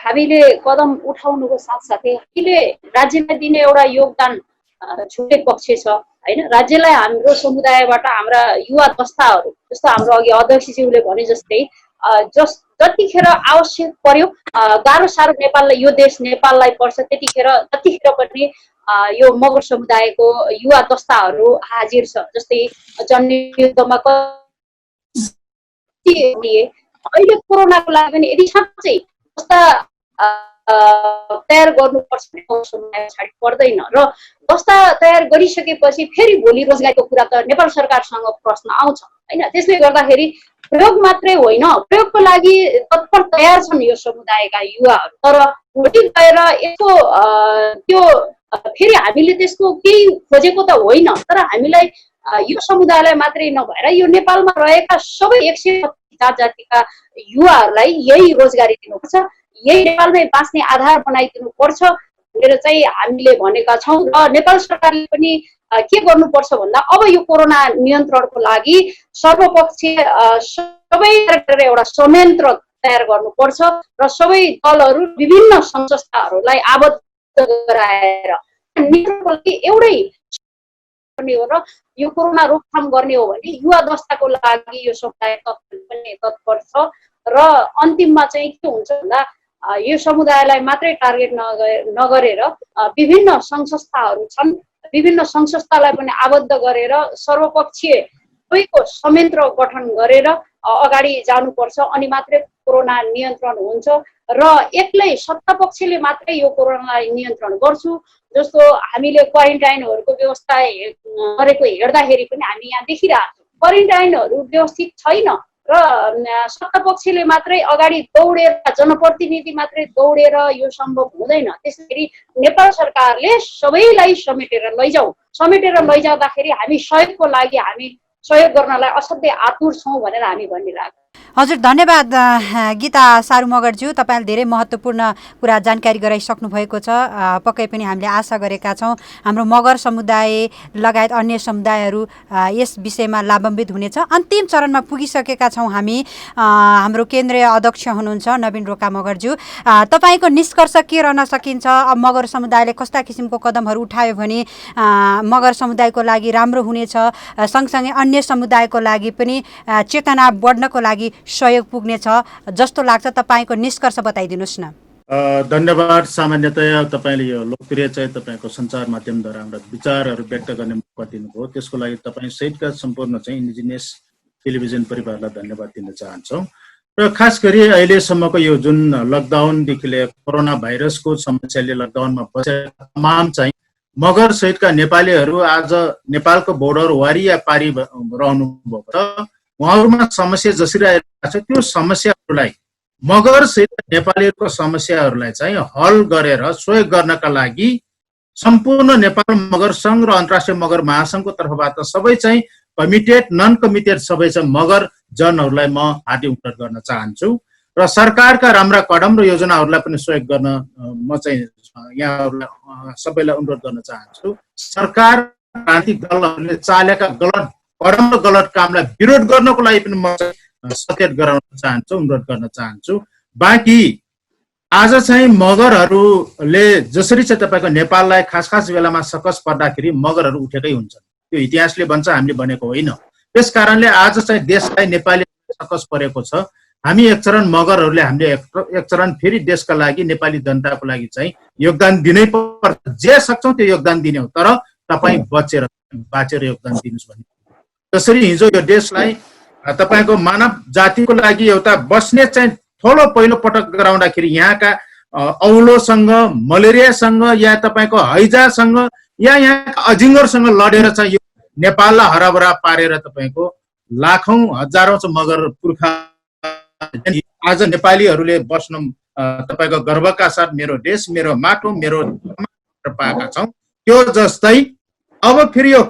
हामीले कदम उठाउनुको साथसाथै हामीले राज्यलाई दिने एउटा योगदान छुट्टै पक्ष छ होइन। राज्यलाई हाम्रो समुदायबाट हाम्रा युवा दस्ताहरू, जस्तो हाम्रो अघि अध्यक्षज्यूले भने जस्तै जतिखेर आवश्यक पर्यो, गाह्रो साह्रो नेपाललाई, यो देश नेपाललाई पर्छ, त्यतिखेर पनि यो मगर समुदायको युवा दस्ताहरू हाजिर छ। जस्तै जनयुद्धमा अहिले कोरोनाको लागि पनि यदि साँच्चै दस्ता तयार गर्नुपर्छ भने छाडी पर्दैन र दस्ता तयार गरिसकेपछि फेरि भोलि रोजगारीको कुरा त नेपाल सरकारसँग प्रश्न आउँछ होइन। त्यसले गर्दाखेरि प्रयोग मात्रै होइन, प्रयोगको लागि तत्पर तयार छन् यो समुदायका युवाहरू, तर भोलि गएर यसको त्यो फेरि हामीले त्यसको केही खोजेको त होइन, तर हामीलाई यो समुदायलाई मात्रै नभएर यो नेपालमा रहेका सबै 150 जातिका युवाहरूलाई यही रोजगारी दिनुपर्छ, यही नेपालमै बाँच्ने आधार बनाइदिनु पर्छ भनेर चाहिँ हामीले भनेका छौँ। र नेपाल सरकारले पनि के गर्नुपर्छ भन्दा अब यो कोरोना नियन्त्रणको लागि सर्वपक्षीय सबै एउटा संयन्त्र तयार गर्नुपर्छ र सबै दलहरू, विभिन्न संस्थाहरूलाई आबद्ध गराएर नियन्त्रणको लागि एउटै हो र यो कोरोना रोकथाम गर्ने हो भने युवा दस्ताको लागि यो समुदाय पनि तत्पर छ। र अन्तिममा चाहिँ के हुन्छ भन्दा यो समुदायलाई मात्रै टार्गेट नगरेर विभिन्न संस्थाहरू छन्, विभिन्न संस्थालाई पनि आबद्ध गरेर सर्वपक्षीय सबैको संयन्त्र गठन गरेर अगाडि जानुपर्छ, अनि मात्रै कोरोना नियन्त्रण हुन्छ। र एक्लै सत्तापक्षले मात्रै यो कोरोनालाई नियन्त्रण गर्छु जस्तो हामीले क्वारेन्टाइनहरूको व्यवस्था गरेको हेर्दाखेरि पनि हामी यहाँ देखिरहेको छौँ, क्वारेन्टाइनहरू व्यवस्थित छैन र सत्तापक्षले मात्रै अगाडि दौडेर, जनप्रतिनिधि मात्रै दौडेर यो सम्भव हुँदैन। त्यसैगरी नेपाल सरकारले सबैलाई समेटेर लैजाउँदाखेरि हामी सहयोगको लागि हामी सहयोग गर्नलाई असाध्यै आतुर छौँ भनेर हामी भनिरहेको। हजुर, धन्यवाद गीता सारू मगरज्यू, तपाईँले धेरै महत्त्वपूर्ण कुरा जानकारी गराइसक्नु भएको छ। पक्कै पनि हामीले आशा गरेका छौँ हाम्रो मगर समुदाय लगायत अन्य समुदायहरू यस विषयमा लाभान्वित हुनेछ। अन्तिम चरणमा पुगिसकेका छौँ हामी। हाम्रो केन्द्रीय अध्यक्ष हुनुहुन्छ नवीन रोका मगरज्यू, तपाईँको निष्कर्ष के रहन सकिन्छ? अब मगर समुदायले कस्ता किसिमको कदमहरू उठायो भने मगर समुदायको लागि राम्रो हुनेछ, सँगसँगै अन्य समुदायको लागि पनि चेतना बढ्नको लागि सहयोग पुग्नेछ जस्तो लाग्छ? तपाईँको निष्कर्ष बताइदिनुहोस् न। धन्यवाद। सामान्यतया तपाईँले यो लोकप्रिय चाहिँ तपाईँको सञ्चार माध्यमद्वारा हाम्रा विचारहरू व्यक्त गर्ने मौका दिनुभयो, त्यसको लागि तपाईँ सहितका सम्पूर्ण चाहिँ इन्डिजिनियस टेलिभिजन परिवारलाई धन्यवाद दिन चाहन्छौँ। र खास गरी अहिलेसम्मको यो जुन लकडाउनदेखि लिएर कोरोना भाइरसको समस्याले लकडाउनमा बसेका तमाम चाहिँ मगर सहितका नेपालीहरू आज नेपालको बोर्डर वारिपारि रहनु भएको छ। उहाँहरूमा समस्या जसरी आइरहेको छ त्यो समस्याहरूलाई मगर सहित नेपालीहरूको समस्याहरूलाई चाहिँ हल गरेर सहयोग गर्नका लागि सम्पूर्ण नेपाल मगर सङ्घ र अन्तर्राष्ट्रिय मगर महासङ्घको तर्फबाट सबै चाहिँ कमिटेड, नन कमिटेड सबै चाहिँ मगर जनहरूलाई म हार्दिक अनुरोध गर्न चाहन्छु र सरकारका राम्रा कदम र योजनाहरूलाई पनि सहयोग गर्न म चाहिँ यहाँहरूलाई सबैलाई अनुरोध गर्न चाहन्छु। सरकार राजनीतिक दलहरूले चालेका गलत कदम र गलत कामलाई विरोध गर्नको लागि पनि म सचेत गराउन चाहन्छु, अनुरोध गर्न चाहन्छु। बाँकी आज चाहिँ मगरहरूले जसरी चाहिँ तपाईँको नेपाललाई खास बेलामा सकस पर्दाखेरि मगरहरू उठेकै हुन्छन्, त्यो इतिहासले भन्छ, हामीले भनेको होइन। त्यस कारणले आज चाहिँ देशलाई नेपाली सकस परेको छ। हामी एक चरण मगरहरूले हामीले एक चरण फेरि देशका लागि नेपाली जनताको लागि चाहिँ योगदान दिनै पर्छ। जे सक्छौँ त्यो योगदान दिने हो, तर तपाईँ बाँचेर योगदान दिनुहोस् भन्ने। जसरी हिजो यो देशलाई तपाईँको मानव जातिको लागि एउटा बस्ने चाहिँ ठुलो पहिलो पटक गराउँदाखेरि यहाँका औलोसँग, मलेरियासँग या तपाईँको हैजासँग या यहाँका अजिङ्गरसँग लडेर चाहिँ यो नेपाललाई हराभरा पारेर तपाईँको लाखौं हजारौं मगर पुर्खा आज नेपालीहरूले बस्न तपाईँको गर्वका साथ मेरो देश, मेरो माटो, मेरो पाएका छौँ। त्यो जस्तै अब फेरि यो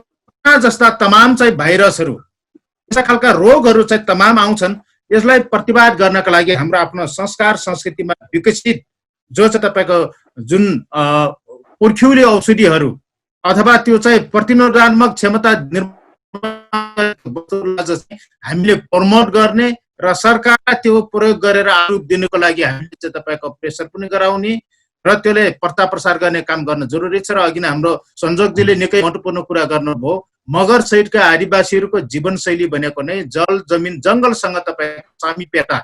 जस्ता तमाम चाहिँ भाइरसहरू, यस्ता खालका रोगहरू चाहिँ तमाम आउँछन्। यसलाई प्रतिवाद गर्नका लागि हाम्रो आफ्नो संस्कार संस्कृतिमा विकसित जो चाहिँ तपाईँको जुन पुर्ख्यौली औषधिहरू अथवा त्यो चाहिँ प्रतिरोधात्मक क्षमता हामीले प्रमोट गर्ने र सरकारलाई त्यो प्रयोग गरेर आरोप दिनुको लागि हामीले चाहिँ तपाईँको प्रेसर पनि गराउने र त्यसले प्रचार प्रसार गर्ने काम गर्न जरुरी छ। र अघि नै हाम्रो संयोजकजीले निकै महत्त्वपूर्ण कुरा गर्नुभयो। मगर सहितका आदिवासीहरूको जीवनशैली भनेको नै जल जमिन जङ्गलसँग तपाईँको सामिप्यता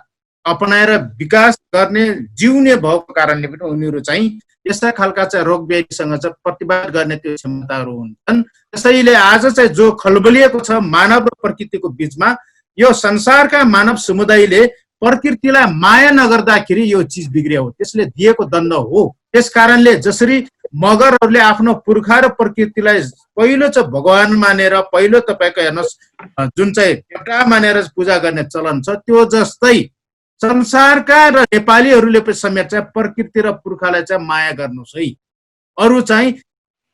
अपनाएर विकास गर्ने जिउने भएको कारणले पनि उनीहरू चाहिँ यस्ता खालका चाहिँ रोग व्याधिसँग चाहिँ प्रतिवाद गर्ने त्यो क्षमताहरू हुन्छन्। त्यसैले आज चाहिँ जो खलबलिएको छ मानव र प्रकृतिको बीचमा, यो संसारका मानव समुदायले प्रकृतिलाई माया नगर्दाखेरि यो चिज बिग्रियो हो, त्यसले दिएको दण्ड हो। त्यस कारणले जसरी मगरहरूले आफ्नो पुर्खा र प्रकृतिलाई पहिलो चाहिँ भगवान मानेर पहिलो तपाईँको हेर्नुहोस् जुन चाहिँ एउटा मानेर पूजा गर्ने चलन छ, त्यो जस्तै संसारका र नेपालीहरूले पनि समेत चाहिँ प्रकृति र पुर्खालाई चाहिँ माया गर्नुहोस् है। अरू चाहिँ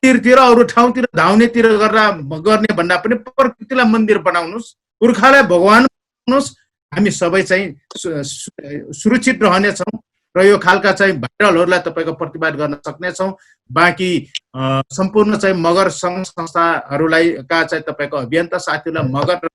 तीरतिर अरू ठाउँतिर धाउनेतिर गर्ने भन्दा पनि प्रकृतिलाई मन्दिर बनाउनुहोस्, पुर्खालाई भगवान बनाउनुहोस्। हामी सबै चाहिँ सुरक्षित रहनेछौँ र यो खालका चाहिँ भाइरलहरूलाई तपाईँको प्रतिवाद गर्न सक्नेछौँ। बाँकी सम्पूर्ण चाहिँ मगर सङ्घ संस्थाहरूलाई का चाहिँ तपाईँको अभियन्ता साथीहरूलाई मगर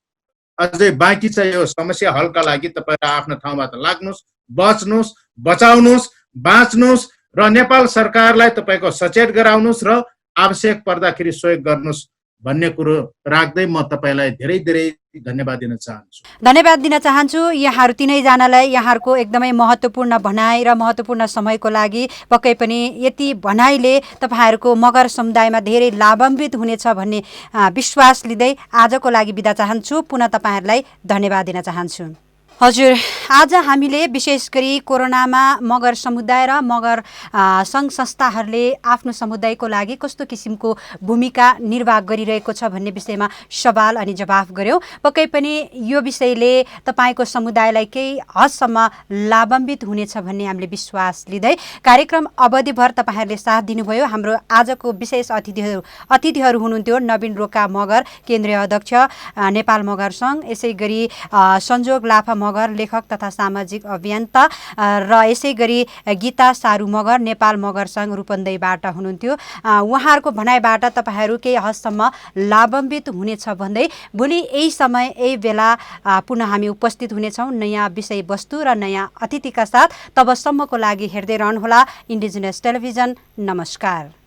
अझै बाँकी चाहिँ यो समस्या हलका लागि तपाईँ आफ्नो ठाउँबाट लाग्नुहोस्, बच्नुहोस्, बचाउनुहोस्, बाँच्नुहोस् र नेपाल सरकारलाई तपाईँको सचेत गराउनुहोस् र आवश्यक पर्दाखेरि सहयोग गर्नुहोस् भन्ने कुरो राख्दै म तपाईँलाई धेरै धेरै धन्यवाद दिन चाहन्छु। धन्यवाद दिन चाहन्छु यहाँहरू तीनैजनालाई, यहाँहरूको एकदमै महत्त्वपूर्ण भनाइ र महत्त्वपूर्ण समयको लागि। पक्कै पनि यति भनाइले तपाईँहरूको मगर समुदायमा धेरै लाभान्वित हुनेछ भन्ने विश्वास लिँदै आजको लागि बिदा चाहन्छु। पुनः तपाईँहरूलाई धन्यवाद दिन चाहन्छु। हजुर, आज हामीले विशेष गरी कोरोनामा मगर समुदाय र मगर सङ्घ संस्थाहरूले आफ्नो समुदायको लागि कस्तो किसिमको भूमिका निर्वाह गरिरहेको छ भन्ने विषयमा सवाल अनि जवाफ गऱ्यौँ। पक्कै पनि यो विषयले तपाईँको समुदायलाई केही हदसम्म लाभान्वित हुनेछ भन्ने हामीले विश्वास लिँदै कार्यक्रम अवधिभर तपाईँहरूले साथ दिनुभयो। हाम्रो आजको विशेष अतिथिहरू हुनुहुन्थ्यो नवीन रोका मगर केन्द्रीय अध्यक्ष नेपाल मगर सङ्घ, यसै गरी संजोग लाफा मगर लेखक तथा सामाजिक अभियन्ता र यसै गरी गीता सारू मगर नेपाल मगर सङ्घ रूपन्देहीबाट हुनुहुन्थ्यो। उहाँहरूको भनाइबाट तपाईँहरू केही हदसम्म लाभान्वित हुनेछ भन्दै भोलि यही समय यही बेला पुनः हामी उपस्थित हुनेछौँ नयाँ विषयवस्तु र नयाँ अतिथिका साथ। तबसम्मको लागि हेर्दै रहनुहोला इन्डिजिनियस टेलिभिजन। नमस्कार।